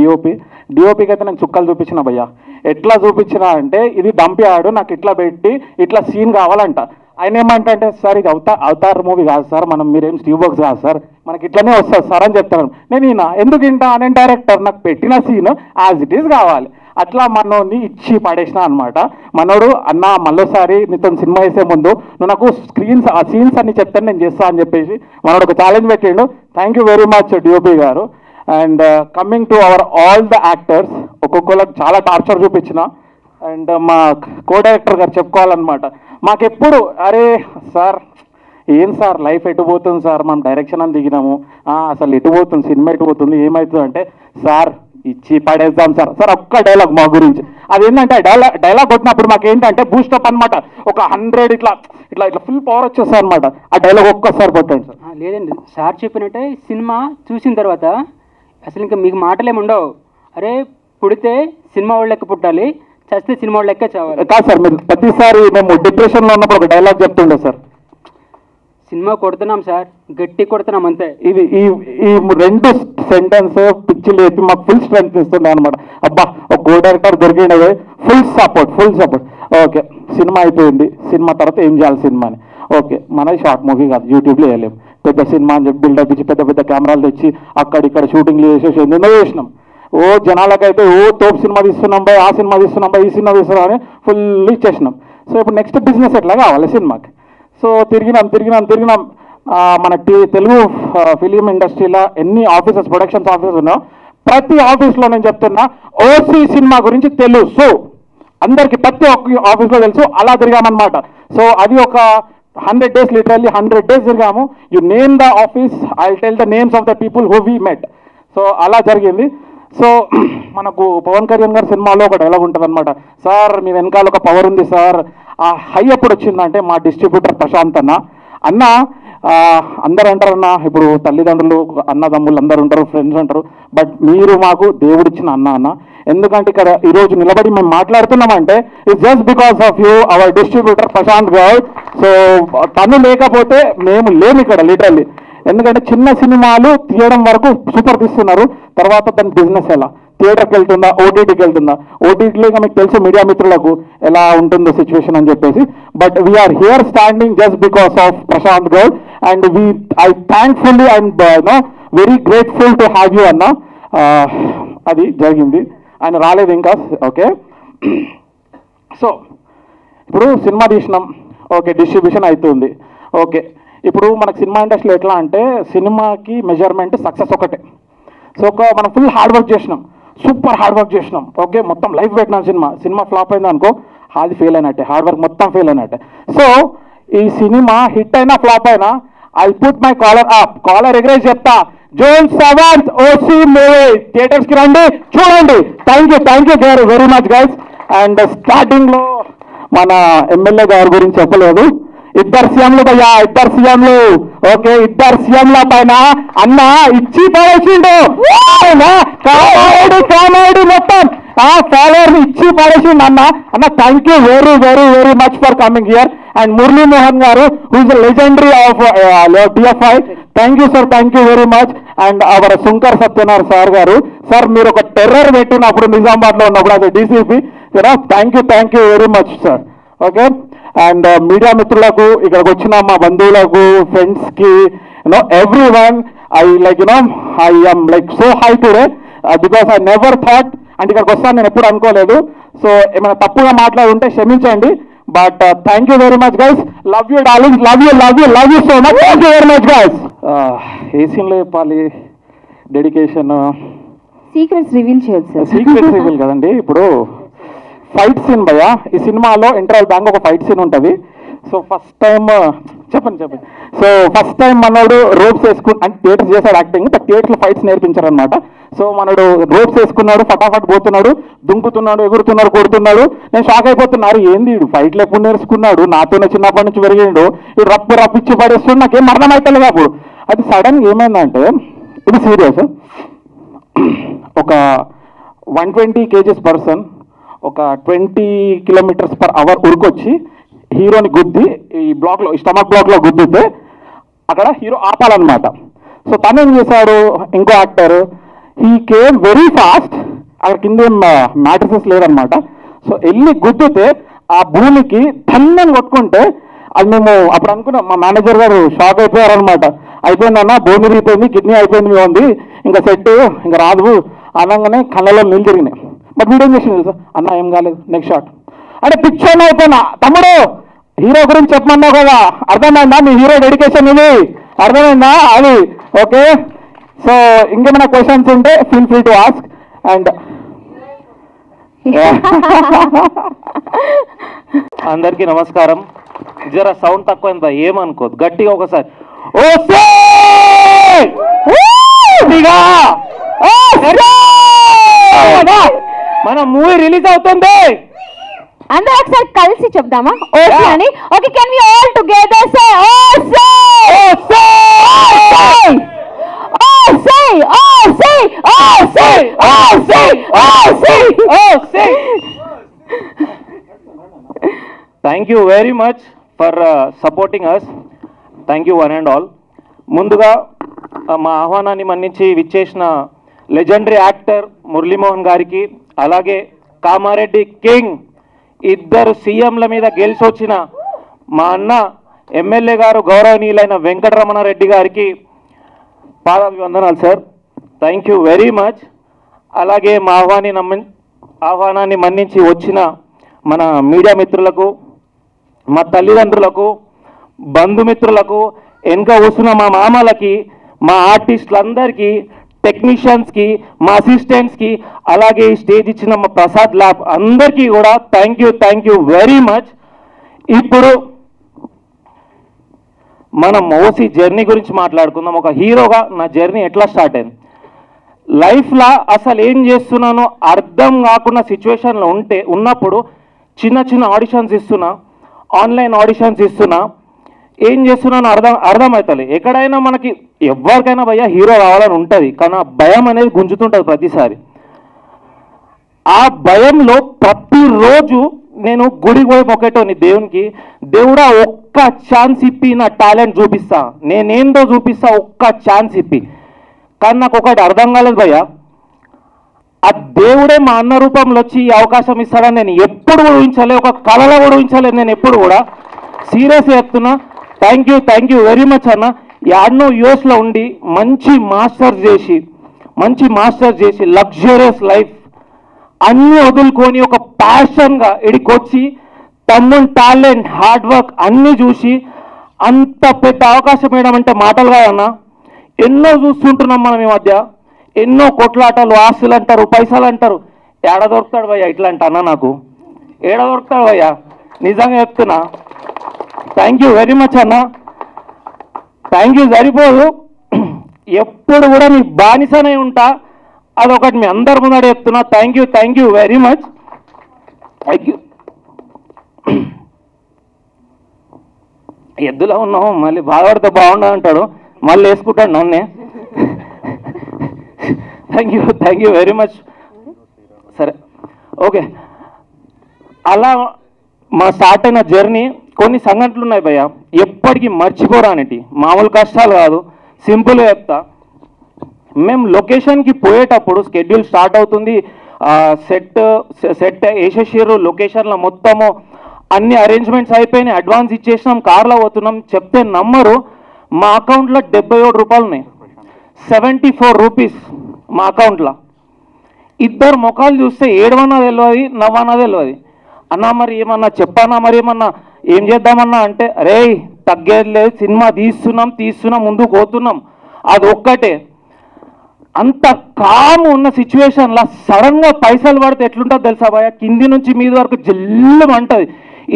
S2: డిఓపికి అయితే నేను చుక్కలు చూపించిన భయ్యా. ఎట్లా చూపించిన అంటే ఇది డంప్ యార్డు, నాకు ఇట్లా పెట్టి ఇట్లా సీన్ కావాలంట. ఆయన ఏమంటే సార్ ఇది అవతార్ మూవీ కాదు సార్, మీరేం స్టీవ్ బాక్స్ కాదు సార్, మనకి ఇట్లనే వస్తుంది సార్ అని చెప్తాను. నేను ఎందుకు వింటా, నేను డైరెక్టర్, నాకు పెట్టిన సీన్ యాజ్ ఇట్ ఈస్ కావాలి. అట్లా మనోడిని ఇచ్చి పడేసిన అనమాట. మనోడు అన్న మళ్ళీసారి నీతో సినిమా వేసే ముందు నువ్వు నాకు ఆ సీన్స్ అన్ని చెప్తాను నేను చేస్తా అని చెప్పేసి మనోడు ఒక ఛాలెంజ్ పెట్టిండు. Thank you very much DOP garu. And coming to our all the actors, ఒక్కొక్కరికి చాలా టార్చర్ చూపించిన. అండ్ మా కో డైరెక్టర్ గారు చెప్పుకోవాలన్నమాట, మాకెప్పుడు అరే సార్ ఏం సార్ లైఫ్ ఎటు పోతుంది సార్, మనం డైరెక్షన్ అని దిగినాము, అసలు ఎటు పోతుంది సినిమా, ఎటు పోతుంది ఏమవుతుంది అంటే, సార్ ఇచ్చి పడేద్దాం సార్. సార్ ఒక్క డైలాగ్ మా గురించి, అదేంటంటే డైలాగ్ కొట్టినప్పుడు మాకు ఏంటంటే బూస్టప్ అనమాట, ఒక 100 ఇట్లా ఫుల్ పవర్ వచ్చేస్తా అనమాట. ఆ డైలాగ్ ఒక్కసారి కొట్టండి సార్.
S7: లేదండి, సార్ చెప్పినట్టే సినిమా చూసిన తర్వాత అసలు ఇంకా మీకు మాటలేమి ఉండవు. అరే పుడితే సినిమా వాళ్ళ లెక్క పుట్టాలి, చస్తే సినిమా వాళ్ళ లెక్క చావాలి.
S2: కాదు సార్, మీరు ప్రతిసారి మేము డిప్రెషన్లో ఉన్నప్పుడు ఒక డైలాగ్ చెప్తుండే సార్,
S7: సినిమా కొడుతున్నాం సార్, గట్టి కొడుతున్నాం అంతే.
S2: ఇది ఈ 2 సెంటెన్స్ పిచ్చిలు చెప్పి మాకు ఫుల్ స్ట్రెంగ్త్ ఇస్తుండే అనమాట. అబ్బా ఒక కో డైరెక్టర్ దొరికిండే, ఫుల్ సపోర్ట్. ఓకే, సినిమా అయిపోయింది. సినిమా తర్వాత ఏం చేయాలి సినిమాని? ఓకే, మనది షార్ట్ మూవీ కాదు, యూట్యూబ్లో వేయలేము, పెద్ద సినిమా అని చెప్పి బిల్డప్ ఇచ్చి పెద్ద కెమెరాలు తెచ్చి అక్కడిక్కడ షూటింగ్లు చేసేసి ఎన్నో చేసినాం. జనాలకైతే తోపు సినిమా తీస్తున్నాం బై, ఆ సినిమా తీస్తున్నాం బై, ఈ సినిమా తీస్తున్నాం అని ఫుల్ ఇచ్చేసినాం. సో ఇప్పుడు నెక్స్ట్ బిజినెస్ ఎట్లా కావాలి సినిమాకి? సో తిరిగినాం. మన తెలుగు ఫిలిం ఇండస్ట్రీలో ఎన్ని ఆఫీసెస్, ప్రొడక్షన్స్ ఆఫీసెస్ ఉన్నాయో ప్రతి ఆఫీస్లో నేను చెప్తున్నా ఓసీ సినిమా గురించి తెలుసు అందరికీ, ప్రతి ఒక్క ఆఫీస్లో తెలుసు. అలా తిరిగామన్నమాట. సో అది ఒక 100 days, లిటరల్లీ 100 days తిరిగాము. You name the office, I tell the names of the people who we met. So అలా జరిగింది. సో మనకు పవన్ కళ్యాణ్ గారి సినిమాలో ఒక డైలాగ్ ఉంటుంది అనమాట, సార్ మీ వెనకాల ఒక పవర్ ఉంది సార్. ఆ హై ఎప్పుడు వచ్చిందంటే మా డిస్ట్రిబ్యూటర్ ప్రశాంత్ అన్న అందరు అంటారన్న, ఇప్పుడు తల్లిదండ్రులు అన్నదమ్ములు అందరు ఉంటారు, ఫ్రెండ్స్ ఉంటారు, బట్ మీరు మాకు దేవుడిచ్చిన అన్న. ఎందుకంటే ఇక్కడ ఈరోజు నిలబడి మేము మాట్లాడుతున్నామంటే it's just because of you, our distributor Prashant Goud. So తను లేకపోతే మేము లేము ఇక్కడ లిటరల్లీ. ఎందుకంటే చిన్న సినిమాలు తీయడం వరకు సూపర్ తీస్తున్నారు, తర్వాత దాని బిజినెస్ ఎలా థియేటర్కి వెళ్తుందా, ఓటీటీకి వెళ్తుందా? ఓటీటీలో మీకు తెలుసు మీడియా మిత్రులకు ఎలా ఉంటుందో సిచ్యువేషన్ అని చెప్పేసి. But we're here standing just because of Prashant Goud. And I thankfully and very grateful to have you అన్న. అది జరిగింది. ఆయన రాలేదు ఇంకా. ఓకే, సో ఇప్పుడు సినిమా తీసినాం, ఓకే, డిస్ట్రిబ్యూషన్ అవుతుంది. ఓకే, ఇప్పుడు మనకు సినిమా ఇండస్ట్రీలో ఎట్లా అంటే సినిమాకి మెజర్మెంట్ సక్సెస్ ఒకటే. సో మనం ఫుల్ హార్డ్ వర్క్ చేసినాం, సూపర్ హార్డ్ వర్క్ చేసినాం. ఓకే, మొత్తం లైఫ్ పెట్టినాం. సినిమా ఫ్లాప్ అయింది అనుకో, అది ఫెయిల్ అయినట్టే, హార్డ్ వర్క్ మొత్తం ఫెయిల్ అయినట్టే. సో ఈ సినిమా హిట్ అయినా ఫ్లాప్ అయినా ఐ పుట్ మై కాలర్ ఎగరేజ్ చెప్తా, June 7th OC movie theatres కి రండి, చూడండి. Thank you very much guys. And starting లో మన ఎమ్మెల్యే గారి గురించి చెప్పలేదు. ఇద్దరు సీఎంలు భయ్యా, ఇద్దరు సీఎంలు. ఓకే, ఇద్దరు సీఎంల పైన అన్న ఇచ్చి పడేసిండు. కామారెడ్డి మొత్తం ఫాలోవర్ ఇచ్చి పడేసిండు అన్న. Thank you very much for coming here. And Murali Mohan garu who is legendary of DFI. Thank you sir, thank you very much. And our Shankar Satyanarayana sir garu, sir మీరు ఒక టెర్రర్ పెట్టినప్పుడు నిజామాబాద్ లో ఉన్నప్పుడు అది DCP. Thank you very much sir. Okay, and media మిత్రులకు, ఇక్కడికి వచ్చిన మా బంధువులకు, ఫ్రెండ్స్ కి, everyone, I am like so high today because I never thought, అంటే ఇక్కడికి వస్తాను నేను ఎప్పుడు అనుకోలేదు. సో ఏమైనా తప్పుగా మాట్లాడుంటే క్షమించండి. But thank you very much guys. Love you darlings, love you so much. Thank you very much guys. ఏ సీన్లో చెప్పాలి డెడికేషన్?
S3: సీక్రెట్స్ రివీల్ చేయొచ్చు సార్.
S2: సీక్రెట్స్ రివీల్ కదండి. ఇప్పుడు ఫైట్ సీన్ భయ్యా, ఈ సినిమాలో ఇంటర్వల్ బ్యాంక్ ఒక ఫైట్ సీన్ ఉంటుంది. సో ఫస్ట్ టైం చెప్పండి. సో ఫస్ట్ టైం మనోడు రోప్స్ వేసుకుని, అంటే థియేటర్స్ చేశాడు యాక్టింగ్, బట్ థియేటర్లో ఫైట్స్ నేర్పించారు అనమాట. సో మనోడు రోప్స్ వేసుకున్నాడు, ఫటాఫట్ పోతున్నాడు, దుంకుతున్నాడు, ఎగురుతున్నాడు, కొడుతున్నాడు. నేను షాక్ అయిపోతున్నారు, ఏంది వీడు ఫైట్లు ఎప్పుడు నేర్చుకున్నాడు, నాతోనే చిన్నప్పటి నుంచి పెరిగిండు, వీడు రప్పిచ్చి పడేస్తుండు, నాకేం అర్థమవుతలేదు అప్పుడు. అది సడన్ ఏమైందంటే, ఇది సీరియస్, ఒక 120 kgs పర్సన్ ఒక 20 km/h ఉరికొచ్చి హీరోని గుద్ది ఈ బ్లాక్లో, స్టమక్ బ్లాక్లో గుద్దితే అక్కడ హీరో ఆపాలన్నమాట. సో తను ఏం చేశాడు, ఇంకో actor, he came very fast, అక్కడ కింద మ్యాట్రిసెస్ లేదనమాట. సో వెళ్ళి గుద్దితే ఆ భూమికి ధన్యం కొట్టుకుంటే, అది మేము అప్పుడు అనుకున్నాం, మా మేనేజర్ గారు షాక్ అయిపోయారనమాట. అయిపోయిందన్న, బోని అయిపోయింది, కిడ్నీ అయిపోయింది, మీ ఉంది, ఇంకా సెట్ ఇంకా రాదు అనగానే కళ్ళలో నీళ్ళు తిరిగినాయి. బట్ వీడియో చేసింది తెలుసా, అన్న ఏం కాలేదు, నెక్స్ట్ షాట్. అంటే పిక్చర్ అయిపోయినా, తమ్ముడు హీరో గురించి చెప్పమన్నావు కదా, అర్థమైందా మీ హీరో డెడికేషన్ ఇది, అర్థమైందా అది? ఓకే, సో ఇంకేమైనా క్వశ్చన్స్ ఉంటే feel free to ask. And
S8: అందరికీ నమస్కారం. జర సౌండ్ తక్కువ ఏమనుకోదు, గట్టిగా ఒకసారి మన మూవీ రిలీజ్ అవుతుంది,
S3: అందరూ ఒకసారి కలిసి చెప్దామా ఓసీ అని? Okay, can we all together say OC OC OC OC OC OC OC.
S8: Thank you very much for supporting us. Thank you one and all. ముందుగా మా ఆహ్వానాన్ని మన్నించి విచ్చేసిన లెజెండరీ యాక్టర్ మురళీమోహన్ గారికి, అలాగే కామారెడ్డి కింగ్, ఇద్దరు సీఎంల మీద గెలిచి వచ్చిన మా అన్న ఎమ్మెల్యే గారు గౌరవనీయులైన వెంకటరమణారెడ్డి గారికి పాదాభివందనాలు sir. Thank you very much. అలాగే మా ఆహ్వానాన్ని మన్నించి వచ్చిన మన మీడియా మిత్రులకు, మా తల్లిదండ్రులకు, బంధుమిత్రులకు, వెనుక వస్తున్న మా మామలకి, మా ఆర్టిస్టులందరికీ, టెక్నీషియన్స్కి, మా అసిస్టెంట్స్కి, అలాగే ఈ స్టేజ్ ఇచ్చిన మా ప్రసాద్ ల్యాబ్ అందరికీ కూడా థ్యాంక్ యూ వెరీ మచ్. ఇప్పుడు మనం ఓసీ జర్నీ గురించి మాట్లాడుకుందాం. ఒక హీరోగా నా జర్నీ ఎట్లా స్టార్ట్ అయింది, లైఫ్లో అసలు ఏం చేస్తున్నానో అర్థం కాకుండా సిచ్యువేషన్లో ఉన్నప్పుడు చిన్న ఆడిషన్స్ ఇస్తున్నా, ఆన్లైన్ ఆడిషన్స్ ఇస్తున్నా, ఏం చేస్తున్నానో అర్థమవుతుంది. ఎక్కడైనా మనకి ఎవరికైనా భయ్యా హీరో కావాలని ఉంటుంది, కానీ ఆ భయం అనేది గుంజుతుంటుంది ప్రతిసారి. ఆ భయంలో ప్రతిరోజు నేను గుడికి పోయి మొక్కేటోని దేవునికి, దేవుడా ఒక్క ఛాన్స్ ఇప్పి నా టాలెంట్ చూపిస్తా, నేనేందో చూపిస్తా, ఒక్క ఛాన్స్ ఇప్పి. కానీ నాకు ఒకటి అర్థం కాలేదు భయ్యా, ఆ దేవుడే మా అన్న రూపంలో వచ్చి ఈ అవకాశం ఇస్తాడని నేను ఎప్పుడు కూడా ఊహించలేదు, ఒక కళలో కూడా ఊహించలేదు నేను ఎప్పుడు కూడా. సీరియస్ చెప్తున్నా, థ్యాంక్ యూ వెరీ మచ్ అన్న. యాడ్నో యూఎస్లో ఉండి మంచి మాస్టర్స్ చేసి లగ్జరియస్ లైఫ్ అన్నీ వదులుకొని ఒక ప్యాషన్గా ఇడికి వచ్చి తమ్ముని టాలెంట్, హార్డ్ వర్క్ అన్నీ చూసి అంత పెద్ద అవకాశం వేయడం అంటే మాటలు కాదన్నా. ఎన్నో చూస్తుంటున్నాం మనం ఈ మధ్య, ఎన్నో కొట్లాటలు, ఆస్తులు అంటారు, పైసలు అంటారు. ఏడ దొరుకుతాడు భయ్యా ఇట్లా అంట అన్న, నాకు ఏడ దొరుకుతాడు భయ్యా, నిజంగా చెప్తున్నా. థ్యాంక్ యూ వెరీ మచ్ అన్న. థ్యాంక్ యూ సరిపోదు, ఎప్పుడు కూడా నీ బానిసనే ఉంటా. అదొకటి మీ అందరి ముందర చెప్తున్నా. Thank you very much. Thank you. ఎద్దులో ఉన్నావు, మళ్ళీ బాధపడితే బాగుండదు అంటాడు, మళ్ళీ వేసుకుంటాడు నన్నే. Thank you very much. సరే, ఓకే. అలా మా స్టార్ట్ అయిన జర్నీ కొన్ని సంఘటనలు ఉన్నాయి భయ్య, ఎప్పటికీ మర్చిపోరానిటి. మామూలు కష్టాలు కాదు, సింపుల్గా చెప్తా. మేము లొకేషన్కి పోయేటప్పుడు స్కెడ్యూల్ స్టార్ట్ అవుతుంది, సెట్ వేసేసారు, లొకేషన్లో మొత్తము అన్ని అరేంజ్మెంట్స్ అయిపోయినాయి, అడ్వాన్స్ ఇచ్చేసినాం, కార్లో పోతున్నాం. చెప్తే నమ్మరు, మా అకౌంట్లో 77 రూపాయలు ఉన్నాయి, 74 రూపీస్ మా అకౌంట్లో. ఇద్దరు ముఖాలు చూస్తే ఏడవన్నా తెలియదు, నవ్వన్నా తెలియదు. అన్నా మరి ఏమన్నా చెప్పానా, మరి ఏమన్నా ఏం చేద్దామన్నా అంటే, అరే తగ్గేది లేదు, సినిమా తీస్తున్నాం ముందుకు పోతున్నాం, అది ఒక్కటే. అంత కామ్ ఉన్న సిచ్యువేషన్లో సడన్గా పైసలు పడితే ఎట్లుంటుందో తెలుసా భయ, కింది నుంచి మీద వరకు జల్లు అంటది.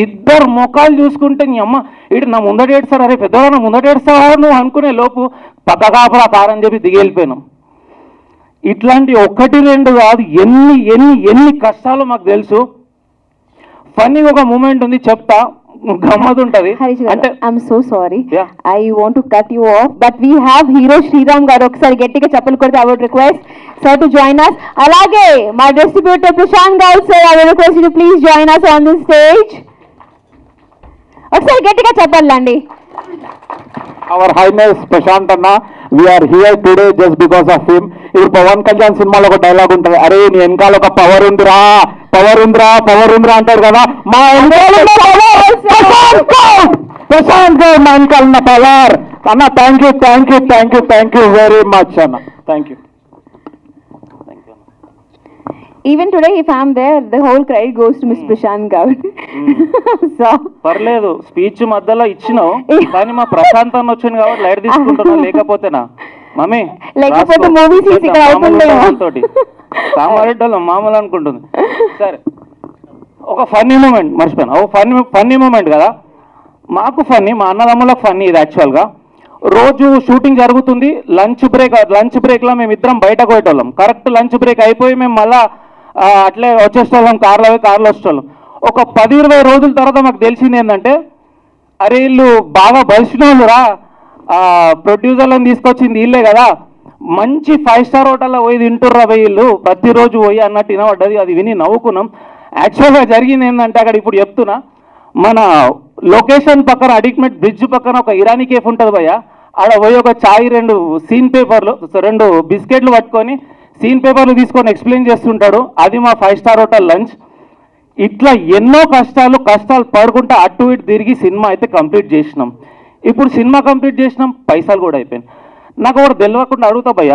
S8: ఇద్దరు ముఖాలు చూసుకుంటే నీ అమ్మ ఇటు నా ముందట ఏడుస్తాడు, అరే పెద్దగా నా ముందట ఏడుస్తావా నువ్వు అనుకునే లోపు పక్క కాపలా కారని చెప్పి దిగెళ్ళిపోయినాం. ఇట్లాంటి 1-2 కాదు, ఎన్ని కష్టాలు మాకు తెలుసు. ఫన్నీ ఒక మూమెంట్ ఉంది, చెప్తా, గమ్మత్ ఉంటది.
S3: అంటే I'm so sorry, I want to cut you off, but we have hero Sriram garu. ఒకసారి గట్టిగా చెప్పలు కొడితే I would request sir to join us. అలాగే మా distributor Prashant Goud sir, I would request you to please join us on this stage. ఒకసారి గట్టిగా చెప్పాలండి.
S8: Our highness Prashant అన్న, we're here today just because of him. ఇప్పుడు పవన్ కళ్యాణ్ సినిమాలో ఒక డైలాగ్ ఉంటుంది, అరే నీ వెనకాల ఒక పవర్ ఉందిరా అంటాడు కదా, మా ప్రశాంత్ గౌడ్ మా వెనకాల ఉన్న పవర్ అన్న. థ్యాంక్ యూ వెరీ మచ్ అన్న, thank you.
S3: Even today, if I'm there, the whole credit goes to Miss Prashant Gaud. So
S8: పర్లేదు, స్పీచ్ మధ్యలో ఇచ్చినావు కానీ మా ప్రశాంత్ అన్న వచ్చింది కాబట్టి లైట్ తీసుకుంటున్నా, లేకపోతేనా మమ్మీ
S3: లేకపోతే మూవీస్ ఇక్కడ అవుతుండే
S8: కామారెడ్డిలో మామూలు అనుకుంటుంది. సరే, ఒక ఫన్నీ మూమెంట్ మర్చిపోయాను. ఒక ఫన్నీ మూమెంట్ కదా, మాకు ఫన్నీ, మా అన్నదమ్ములకు ఫన్నీ ఇది. యాక్చువల్గా రోజు షూటింగ్ జరుగుతుంది, లంచ్ బ్రేక్లో మేము ఇద్దరం బయటకు పోయేటోళ్ళం. కరెక్ట్ లంచ్ బ్రేక్ అయిపోయి మేము మళ్ళీ అట్లే వచ్చేసేవాళ్ళం, కార్లో వచ్చేవాళ్ళం. ఒక 10-20 రోజుల తర్వాత మాకు తెలిసింది ఏంటంటే, అరే వీళ్ళు బాగా బలిసిన వాళ్ళు రా, ప్రొడ్యూసర్లను తీసుకొచ్చింది వీళ్ళే కదా, మంచి 5 స్టార్ హోటల్లో పోయి తింటుర్రా వీళ్ళు ప్రతిరోజు పోయి అన్నట్టు వినబడ్డది. అది విని నవ్వుకున్నాం. యాక్చువల్గా జరిగింది ఏంటంటే, అక్కడ ఇప్పుడు చెప్తున్నా, మన లొకేషన్ పక్కన అడిక్మెట్ బ్రిడ్జ్ పక్కన ఒక ఇరానీ కేఫ్ ఉంటుంది భయ్య, ఆడ పోయి ఒక చాయ్ 2 సీన్ పేపర్లు 2 బిస్కెట్లు పట్టుకొని సీన్ పేపర్లు తీసుకొని ఎక్స్ప్లెయిన్ చేస్తుంటాడు. అది మా 5 స్టార్ హోటల్ లంచ్. ఇట్లా ఎన్నో కష్టాలు పడుకుంటా అటు ఇటు తిరిగి సినిమా అయితే కంప్లీట్ చేసినాం. ఇప్పుడు సినిమా కంప్లీట్ చేసినాం, పైసలు కూడా అయిపోయింది. నాకు ఒకటి తెలియకుండా అడుగుతా భయ్య,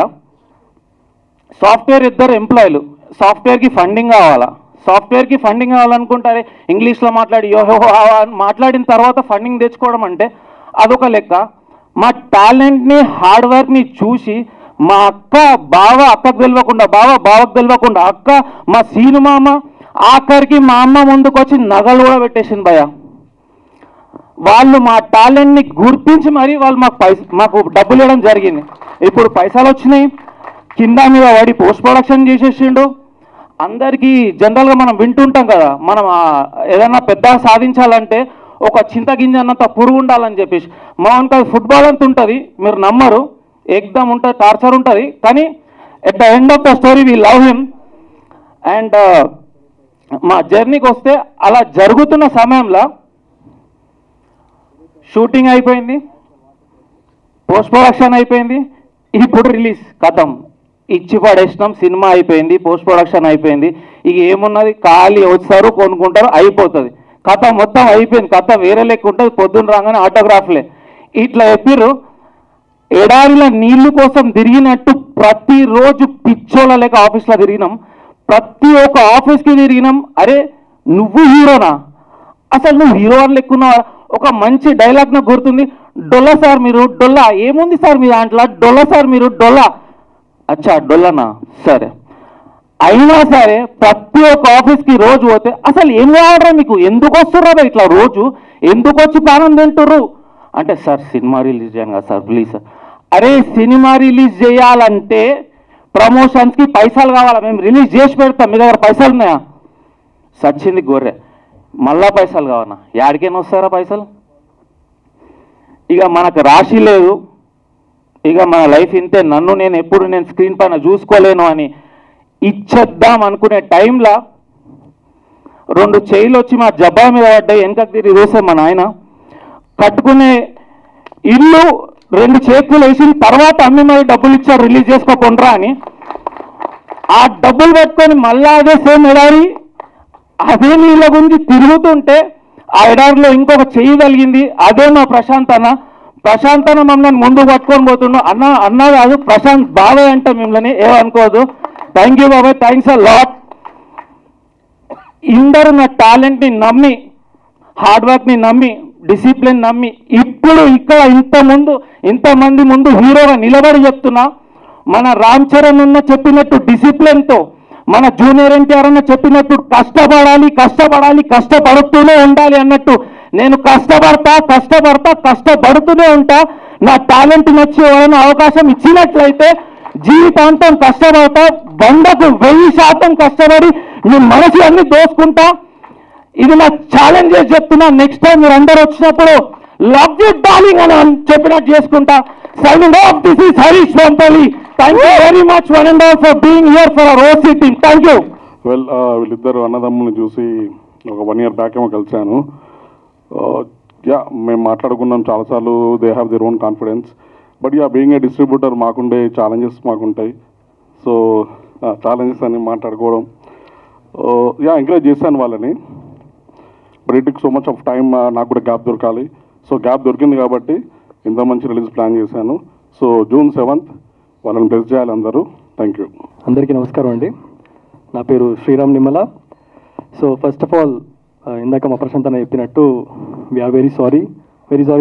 S8: సాఫ్ట్వేర్ ఇద్దరు ఎంప్లాయీలు, సాఫ్ట్వేర్కి ఫండింగ్ కావాలనుకుంటారే, ఇంగ్లీష్లో మాట్లాడి యోహో మాట్లాడిన తర్వాత ఫండింగ్ తెచ్చుకోవడం అంటే అదొక లెక్క. మా టాలెంట్ని హార్డ్ వర్క్ని చూసి మా అక్కకు తెలియకుండా, బావకు తెలియకుండా అక్క, మా సీను మామ, ఆఖరికి మా అమ్మ ముందుకు వచ్చి నగలు కూడా పెట్టేసింది భయ్య. వాళ్ళు మా టాలెంట్ని గుర్తించి మరీ వాళ్ళు మాకు డబ్బులు ఇవ్వడం జరిగింది. ఇప్పుడు పైసలు వచ్చినాయి, కింద మీద వాడి పోస్ట్ ప్రొడక్షన్ చేసేసిండు. అందరికీ జనరల్గా మనం వింటుంటాం కదా, మనం ఏదైనా పెద్ద సాధించాలంటే ఒక చింతగింజ అన్నంత పురుగు ఉండాలని చెప్పేసి. మామూలుగా ఫుట్బాల్ అంత ఉంటుంది, మీరు నమ్మరు, ఎగ్దమ్ ఉంటుంది, టార్చర్ ఉంటుంది, కానీ at the end of the story we love him. And మా జర్నీకి వస్తే అలా జరుగుతున్న సమయంలో షూటింగ్ అయిపోయింది, పోస్ట్ ప్రొడక్షన్ అయిపోయింది, ఇప్పుడు రిలీజ్ కథం ఇచ్చి పడేసినాం. సినిమా అయిపోయింది, పోస్ట్ ప్రొడక్షన్ అయిపోయింది, ఇక ఏమున్నది, ఖాళీ వస్తారు కొనుక్కుంటారు అయిపోతుంది, కథ మొత్తం అయిపోయింది. కథ వేరే లెక్క ఉంటుంది, పొద్దున్న రాగానే ఆటోగ్రాఫ్లే. ఇట్లా చెప్పిర్రు, ఎడారిలో నీళ్లు కోసం తిరిగినట్టు ప్రతిరోజు పిచ్చోళ్ళ లేక ఆఫీస్లో తిరిగినాం, ప్రతి ఒక్క ఆఫీస్కి తిరిగినాం. అరే నువ్వు హీరోనా, అసలు నువ్వు హీరో అని లెక్కున్నావా? ఒక మంచి డైలాగ్ నాకు గుర్తుంది, డొల్ల సార్ మీరు డొల్లా, ఏముంది సార్ మీ దాంట్లో, డొల్ల సార్ మీరు డొల్లా. అచ్చా డొల్లనా, సరే. అయినా సరే ప్రతి ఒక్క ఆఫీస్కి రోజు పోతే అసలు ఏం కావాలరా మీకు, ఎందుకు వస్తుర్రా ఇట్లా రోజు, ఎందుకు వచ్చి ప్రాణం తింటుర్రు అంటే, సార్ సినిమా రిలీజ్ చేయంగా సార్ ప్లీజ్ సార్. అరే సినిమా రిలీజ్ చేయాలంటే ప్రమోషన్స్కి పైసలు కావాలా, మేము రిలీజ్ చేసి పెడతాం, మీ దగ్గర పైసలు ఉన్నాయా? సచ్చింది గొర్రె, మళ్ళా పైసలు కావాలా? యాడికైనా వస్తారా పైసలు? ఇక మనకు రాశి లేదు, ఇక మన లైఫ్ ఇంతే, నేను ఎప్పుడు స్క్రీన్ పైన చూసుకోలేను అని ఇచ్చేద్దాం అనుకునే టైంలో 2 చైలు వచ్చి మా జబ్బా మీద పడ్డాయి. వెనకకు తిరిగి చూస్తే మా నాయన కట్టుకునే ఇల్లు 2 చేతులు వేసిన తర్వాత అమ్మి మరి డబ్బులు ఇచ్చారు రిలీజ్ చేసుకోకుండా అని. ఆ డబ్బులు పెట్టుకొని మళ్ళా అదే సేమ్ ఎడారి, అదే నీళ్ళ గురించి తిరుగుతుంటే ఆ ఎడారిలో ఇంకొక చెయ్యి కలిగింది. అదే మా ప్రశాంత్ అన్న మమ్మల్ని ముందుకు పట్టుకొని పోతున్నాం. అన్న కాదు ప్రశాంత్ బాబాయ్ అంటే మిమ్మల్ని ఏమనుకోదు. థ్యాంక్ యూ బాబాయ్, థ్యాంక్స్ అ లాట్. ఇందరూ నా టాలెంట్ని నమ్మి, హార్డ్ వర్క్ని నమ్మి, డిసిప్లిన్ నమ్మి ఇప్పుడు ఇక్కడ ఇంతమంది ముందు హీరోగా నిలబడి చెప్తున్నా. మన రామ్ చరణ్ అన్న చెప్పినట్టు డిసిప్లిన్తో, మన జూనియర్ ఎన్టీఆర్ అన్న చెప్పినట్టు కష్టపడుతూనే ఉండాలి అన్నట్టు నేను కష్టపడుతూనే ఉంటా. నా టాలెంట్ నచ్చి ఎవరైనా అవకాశం ఇచ్చినట్లయితే జీవితాంతం కష్టపడతా, 100% కష్టపడి మీ మనసు అన్ని దోసుకుంటా. ఇది నా ఛాలెంజ్ చెప్తున్నా. నెక్స్ట్ టైం మీరు అందరూ వచ్చినప్పుడు లవ్ యూ డార్లింగ్ అని చెప్పినట్టు చేసుకుంటా. Signing off, this is Harish Vampalli. Thank you very much one and all for being here for our OC team. Thank you.
S9: Well, వీళ్ళిద్దరు అన్నదమ్ముల్ని చూసి ఒక 1 year బ్యాక్ ఏమో కలిశాను. మేము మాట్లాడుకున్నాం చాలాసార్లు. They have their own confidence. But being a distributor మాకుండే ఛాలెంజెస్ మాకుంటాయి. సో ఛాలెంజెస్ అని మాట్లాడుకోవడం, ఎంకరేజ్ చేశాను వాళ్ళని. But it took so much of time. నాకు కూడా గ్యాప్ దొరకాలి. సో గ్యాప్ దొరికింది కాబట్టి ఇంత మంచి రిలీజ్ ప్లాన్ చేశాను. సో June 7th వాళ్ళని బ్లెస్ చేయాలి అందరూ. Thank you.
S2: అందరికీ నమస్కారం అండి. నా పేరు Sriram Nimmala. So first of all ఇందాక మా ప్రశాంత్ అన్న చెప్పినట్టు వీఆర్ వెరీ సారీ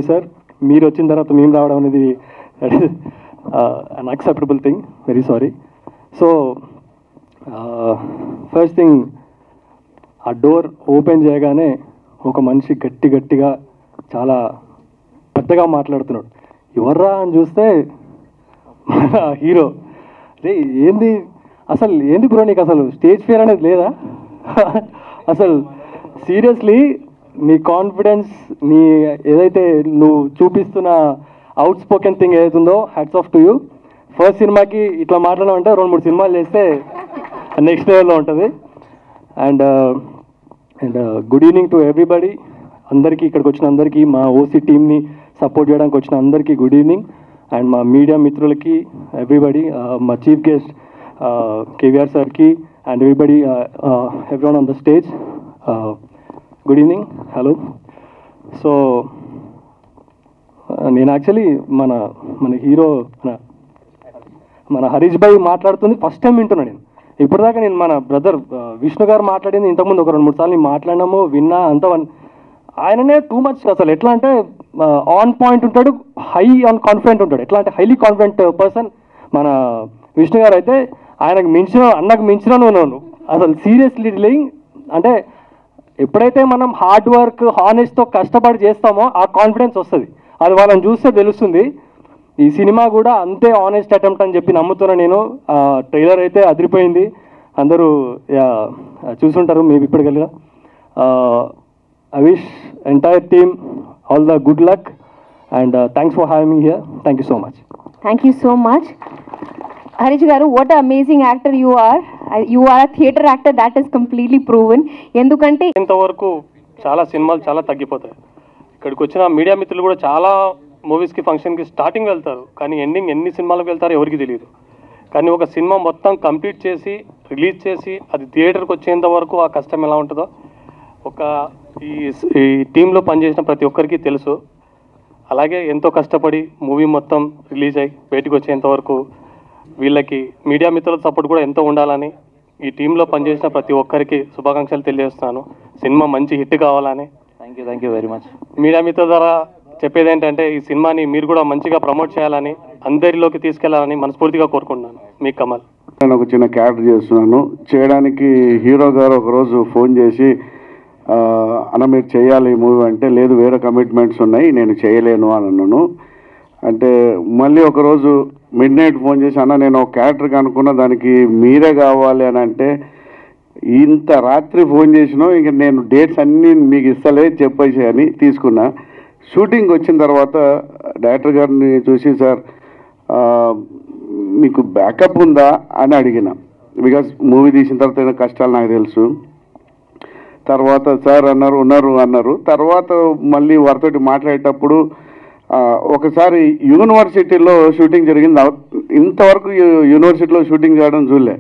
S2: సార్. మీరు వచ్చిన తర్వాత మేము రావడం అనేది unacceptable thing. Very sorry. So first thing, ఆ డోర్ ఓపెన్ చేయగానే ఒక మనిషి గట్టిగా చాలా పెద్దగా మాట్లాడుతున్నాడు. ఎవర్రా అని చూస్తే మన హీరో. రే ఏంది బ్రో నీకు అసలు స్టేజ్ ఫియర్ అనేది లేదా? అసలు సీరియస్లీ నీ కాన్ఫిడెన్స్, నీ ఏదైతే నువ్వు చూపిస్తున్న అవుట్ స్పోకెన్ థింగ్ ఏదైతుందో, hats off to you. First సినిమాకి ఇట్లా మాట్లాడమంటే 2-3 సినిమాలు చేస్తే నెక్స్ట్ లెవెల్లో ఉంటుంది. And good evening to everybody. అందరికీ ఇక్కడికి వచ్చిన అందరికీ, మా ఓసీ టీమ్ని సపోర్ట్ చేయడానికి వచ్చిన అందరికీ గుడ్ ఈవినింగ్. అండ్ మా మీడియా మిత్రులకి ఎవ్రీబడి, మా చీఫ్ గెస్ట్ కేవీఆర్ సార్కి and everyone on the stage, good evening, hello. So నేను యాక్చువల్లీ మన హీరో మన హరీష్ భాయ్ మాట్లాడుతుంది ఫస్ట్ టైం వింటున్నాను నేను. ఇప్పటిదాకా నేను మన బ్రదర్ విష్ణు గారు మాట్లాడింది ఇంతకుముందు ఒక 2-3 సార్లు మాట్లాడినాము, విన్నా. అంత ఆయననే టూ మచ్. అసలు ఎట్లా అంటే ఆన్ పాయింట్ ఉంటాడు, హై ఆన్ కాన్ఫిడెంట్ ఉంటాడు. ఎట్లా అంటే హైలీ కాన్ఫిడెంట్ పర్సన్ మన విష్ణు గారు. అయితే ఆయనకు అన్నకు మించిన నువ్వు అసలు సీరియస్లీ డీలింగ్. అంటే ఎప్పుడైతే మనం హార్డ్ వర్క్ హానెస్ట్తో కష్టపడి చేస్తామో ఆ కాన్ఫిడెన్స్ వస్తుంది. అది వాళ్ళని చూస్తే తెలుస్తుంది. ఈ సినిమా కూడా అంతే ఆనెస్ట్ అటెంప్ట్ అని చెప్పి నమ్ముతున్నా నేను. ట్రైలర్ అయితే అదిరిపోయింది, అందరూ చూసుంటారు మీరు ఇప్పటికెళ్ళగా. I wish entire team all the good luck and thanks for having me here. Thank you so much.
S3: Thank you so much. Harish garu, what amazing actor you are. You are a theatre actor, that is completely proven. ఎందుకంటే
S10: ఇంతవరకు చాలా సినిమాలు చాలా తగ్గిపోతాయి. ఇక్కడికి వచ్చిన media మిత్రులు కూడా చాలా మూవీస్కి, ఫంక్షన్కి స్టార్టింగ్ వెళ్తారు, కానీ ఎండింగ్ ఎన్ని సినిమాలకు వెళ్తారో ఎవరికి తెలియదు. కానీ ఒక సినిమా మొత్తం కంప్లీట్ చేసి రిలీజ్ చేసి అది థియేటర్కి వచ్చేంత వరకు ఆ కష్టం ఎలా ఉంటుందో ఈ టీంలో పనిచేసిన ప్రతి ఒక్కరికి తెలుసు. అలాగే ఎంతో కష్టపడి మూవీ మొత్తం రిలీజ్ అయ్యి బయటకు వచ్చేంత వరకు వీళ్ళకి మీడియా మిత్రుల సపోర్ట్ కూడా ఎంతో ఉండాలని ఈ టీంలో పనిచేసిన ప్రతి ఒక్కరికి శుభాకాంక్షలు తెలియజేస్తున్నాను. సినిమా మంచి హిట్ కావాలని.
S8: Thank you very much.
S10: Media మిత్రుల ద్వారా చెప్పేది ఏంటంటే ఈ సినిమాని మీరు కూడా మంచిగా ప్రమోట్ చేయాలని, అందరిలోకి తీసుకెళ్లాలని మనస్ఫూర్తిగా కోరుకుంటున్నాను. మీ కమల్.
S9: నేను ఒక చిన్న క్యారెక్టర్ చేస్తున్నాను. చేయడానికి హీరో గారు ఒకరోజు ఫోన్ చేసి, అన్న మీరు చేయాలి ఈ మూవీ అంటే, లేదు వేరే కమిట్మెంట్స్ ఉన్నాయి నేను చేయలేను అని అన్నాను. అంటే మళ్ళీ ఒకరోజు మిడ్ నైట్ ఫోన్ చేసి అన్న నేను ఒక క్యారెక్టర్కి అనుకున్న దానికి మీరే కావాలి అని అంటే ఇంత రాత్రి ఫోన్ చేసినా ఇంక నేను డేట్స్ అన్నీ మీకు ఇస్తలే చెప్పేసి అని తీసుకున్నా. షూటింగ్ వచ్చిన తర్వాత డైరెక్టర్ గారిని చూసి సార్ మీకు బ్యాకప్ ఉందా అని అడిగిన. బికాస్ మూవీ తీసిన తర్వాత కష్టాలు నాకు తెలుసు. తర్వాత సార్ ఉన్నారు. తర్వాత మళ్ళీ వారితోటి మాట్లాడేటప్పుడు ఒకసారి యూనివర్సిటీలో షూటింగ్ జరిగింది. ఇంతవరకు యూనివర్సిటీలో షూటింగ్ చేయడం చూడలే.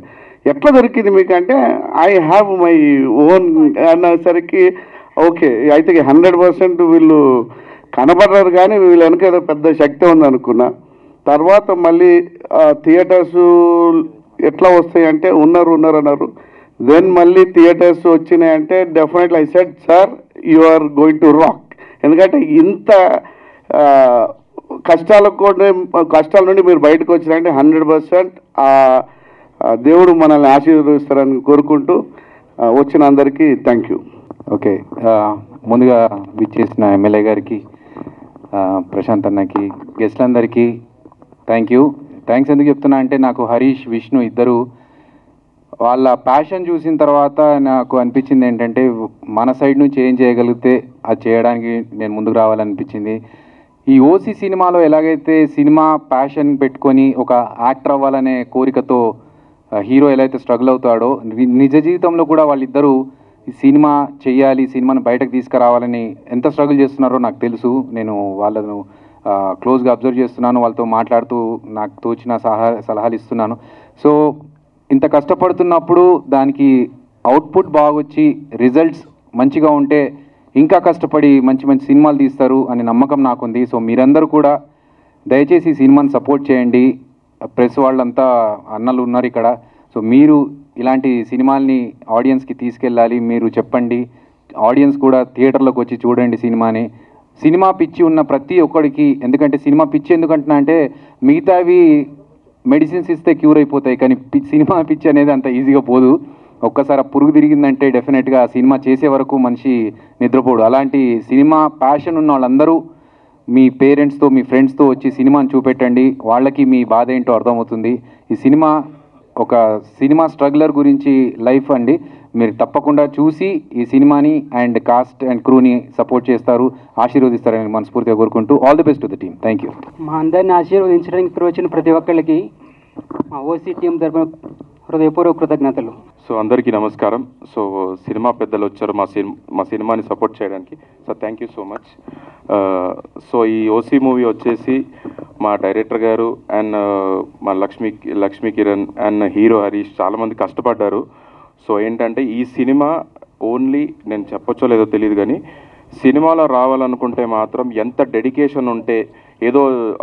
S9: ఎట్లా దొరికింది మీకు అంటే ఐ హ్యావ్ మై ఓన్ అన్నసరికి ఓకే అయితే 100% వీళ్ళు కనబడ్డారు కానీ వీళ్ళు వెనక ఏదో పెద్ద శక్తి ఉంది అనుకున్నా. తర్వాత మళ్ళీ థియేటర్స్ ఎట్లా వస్తాయి అంటే ఉన్నారు అన్నారు. దెన్ మళ్ళీ థియేటర్స్ వచ్చినాయంటే definitely I said sir you are going to rock. ఎందుకంటే ఇంత కష్టాల నుండి మీరు బయటకు వచ్చినారంటే 100% దేవుడు మనల్ని ఆశీర్వదిస్తారని కోరుకుంటూ వచ్చిన అందరికీ థ్యాంక్ యూ.
S11: ఓకే, ముందుగా విచ్చేసిన ఎమ్మెల్యే గారికి, ప్రశాంత్ అన్నకి, గెస్ట్లందరికీ థ్యాంక్స్ ఎందుకు చెప్తున్నా అంటే నాకు హరీష్, విష్ణు ఇద్దరు వాళ్ళ ప్యాషన్ చూసిన తర్వాత నాకు అనిపించింది ఏంటంటే మన సైడ్ నుంచి ఏం చేయగలిగితే అది చేయడానికి నేను ముందుకు రావాలనిపించింది. ఈ ఓసీ సినిమాలో ఎలాగైతే సినిమా ప్యాషన్ పెట్టుకొని ఒక యాక్టర్ అవ్వాలనే కోరికతో హీరో ఎలా అయితే స్ట్రగుల్ అవుతాడో నిజ జీవితంలో కూడా వాళ్ళిద్దరూ ఈ సినిమా చేయాలి, సినిమాని బయటకు తీసుకురావాలని ఎంత స్ట్రగుల్ చేస్తున్నారో నాకు తెలుసు. నేను వాళ్ళను క్లోజ్గా అబ్జర్వ్ చేస్తున్నాను, వాళ్ళతో మాట్లాడుతూ నాకు తోచిన సలహాలు ఇస్తున్నాను. సో ఇంత కష్టపడుతున్నప్పుడు దానికి అవుట్పుట్ బాగొచ్చి రిజల్ట్స్ మంచిగా ఉంటే ఇంకా కష్టపడి మంచి మంచి సినిమాలు తీస్తారు అనే నమ్మకం నాకుంది. సో మీరందరూ కూడా దయచేసి ఈ సినిమాని సపోర్ట్ చేయండి. ప్రెస్ వాళ్ళంతా అన్నలు ఉన్నారు ఇక్కడ. సో మీరు ఇలాంటి సినిమాల్ని ఆడియన్స్కి తీసుకెళ్ళాలి, మీరు చెప్పండి. ఆడియన్స్ కూడా థియేటర్లోకి వచ్చి చూడండి సినిమాని. సినిమా పిచ్చి ఉన్న ప్రతి ఒక్కడికి, ఎందుకంటే సినిమా పిచ్చి ఎందుకంటున్నా అంటే మిగతావి మెడిసిన్స్ ఇస్తే క్యూర్ అయిపోతాయి, కానీ సినిమా పిచ్చి అనేది అంత ఈజీగా పోదు. ఒక్కసారి ఆ పురుగు తిరిగిందంటే డెఫినెట్గా సినిమా చేసే వరకు మనిషి నిద్రపోడు. అలాంటి సినిమా ప్యాషన్ ఉన్న వాళ్ళందరూ మీ పేరెంట్స్తో, మీ ఫ్రెండ్స్తో వచ్చి సినిమాని చూపెట్టండి. వాళ్ళకి మీ బాధ ఏంటో అర్థమవుతుంది. ఈ సినిమా ఒక సినిమా స్ట్రగ్లర్ గురించి లైఫ్ అండి. మీరు తప్పకుండా చూసి ఈ సినిమాని అండ్ కాస్ట్ అండ్ క్రూని సపోర్ట్ చేస్తారు, ఆశీర్వదిస్తారని మనస్ఫూర్తిగా కోరుకుంటూ all the best to the team. Thank you.
S7: మా అందరిని ఆశీర్వదించడానికి ఇక్కడ వచ్చిన ప్రతి ఒక్కళ్ళకి మా ఓసీ టీం తరఫున హృదయపూర్వక కృతజ్ఞతలు.
S12: సో అందరికీ నమస్కారం. సో సినిమా పెద్దలు వచ్చారు మా సినిమాని సపోర్ట్ చేయడానికి. So thank you so much. So ఈ ఓసీ మూవీ వచ్చేసి మా డైరెక్టర్ గారు అండ్ మా లక్ష్మీ కిరణ్ అండ్ హీరో హరీష్ చాలామంది కష్టపడ్డారు. సో ఏంటంటే ఈ సినిమా ఓన్లీ నేను చెప్పొచ్చో లేదో తెలియదు కానీ సినిమాలో రావాలనుకుంటే మాత్రం ఎంత డెడికేషన్ ఉంటే, ఏదో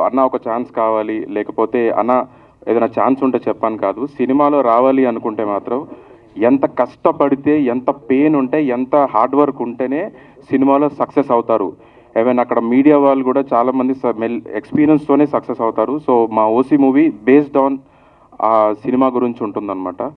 S12: అన్న ఒక ఛాన్స్ కావాలి లేకపోతే అన్న ఏదైనా ఛాన్స్ ఉంటే చెప్పాను కాదు, సినిమాలో రావాలి అనుకుంటే మాత్రం ఎంత కష్టపడితే, ఎంత పెయిన్ ఉంటే, ఎంత హార్డ్ వర్క్ ఉంటేనే సినిమాలో సక్సెస్ అవుతారు. ఈవెన్ అక్కడ మీడియా వాళ్ళు కూడా చాలామంది ఎక్స్పీరియన్స్తోనే సక్సెస్ అవుతారు. సో మా ఓసీ మూవీ బేస్డ్ ఆన్ ఆ సినిమా గురించి ఉంటుందన్నమాట.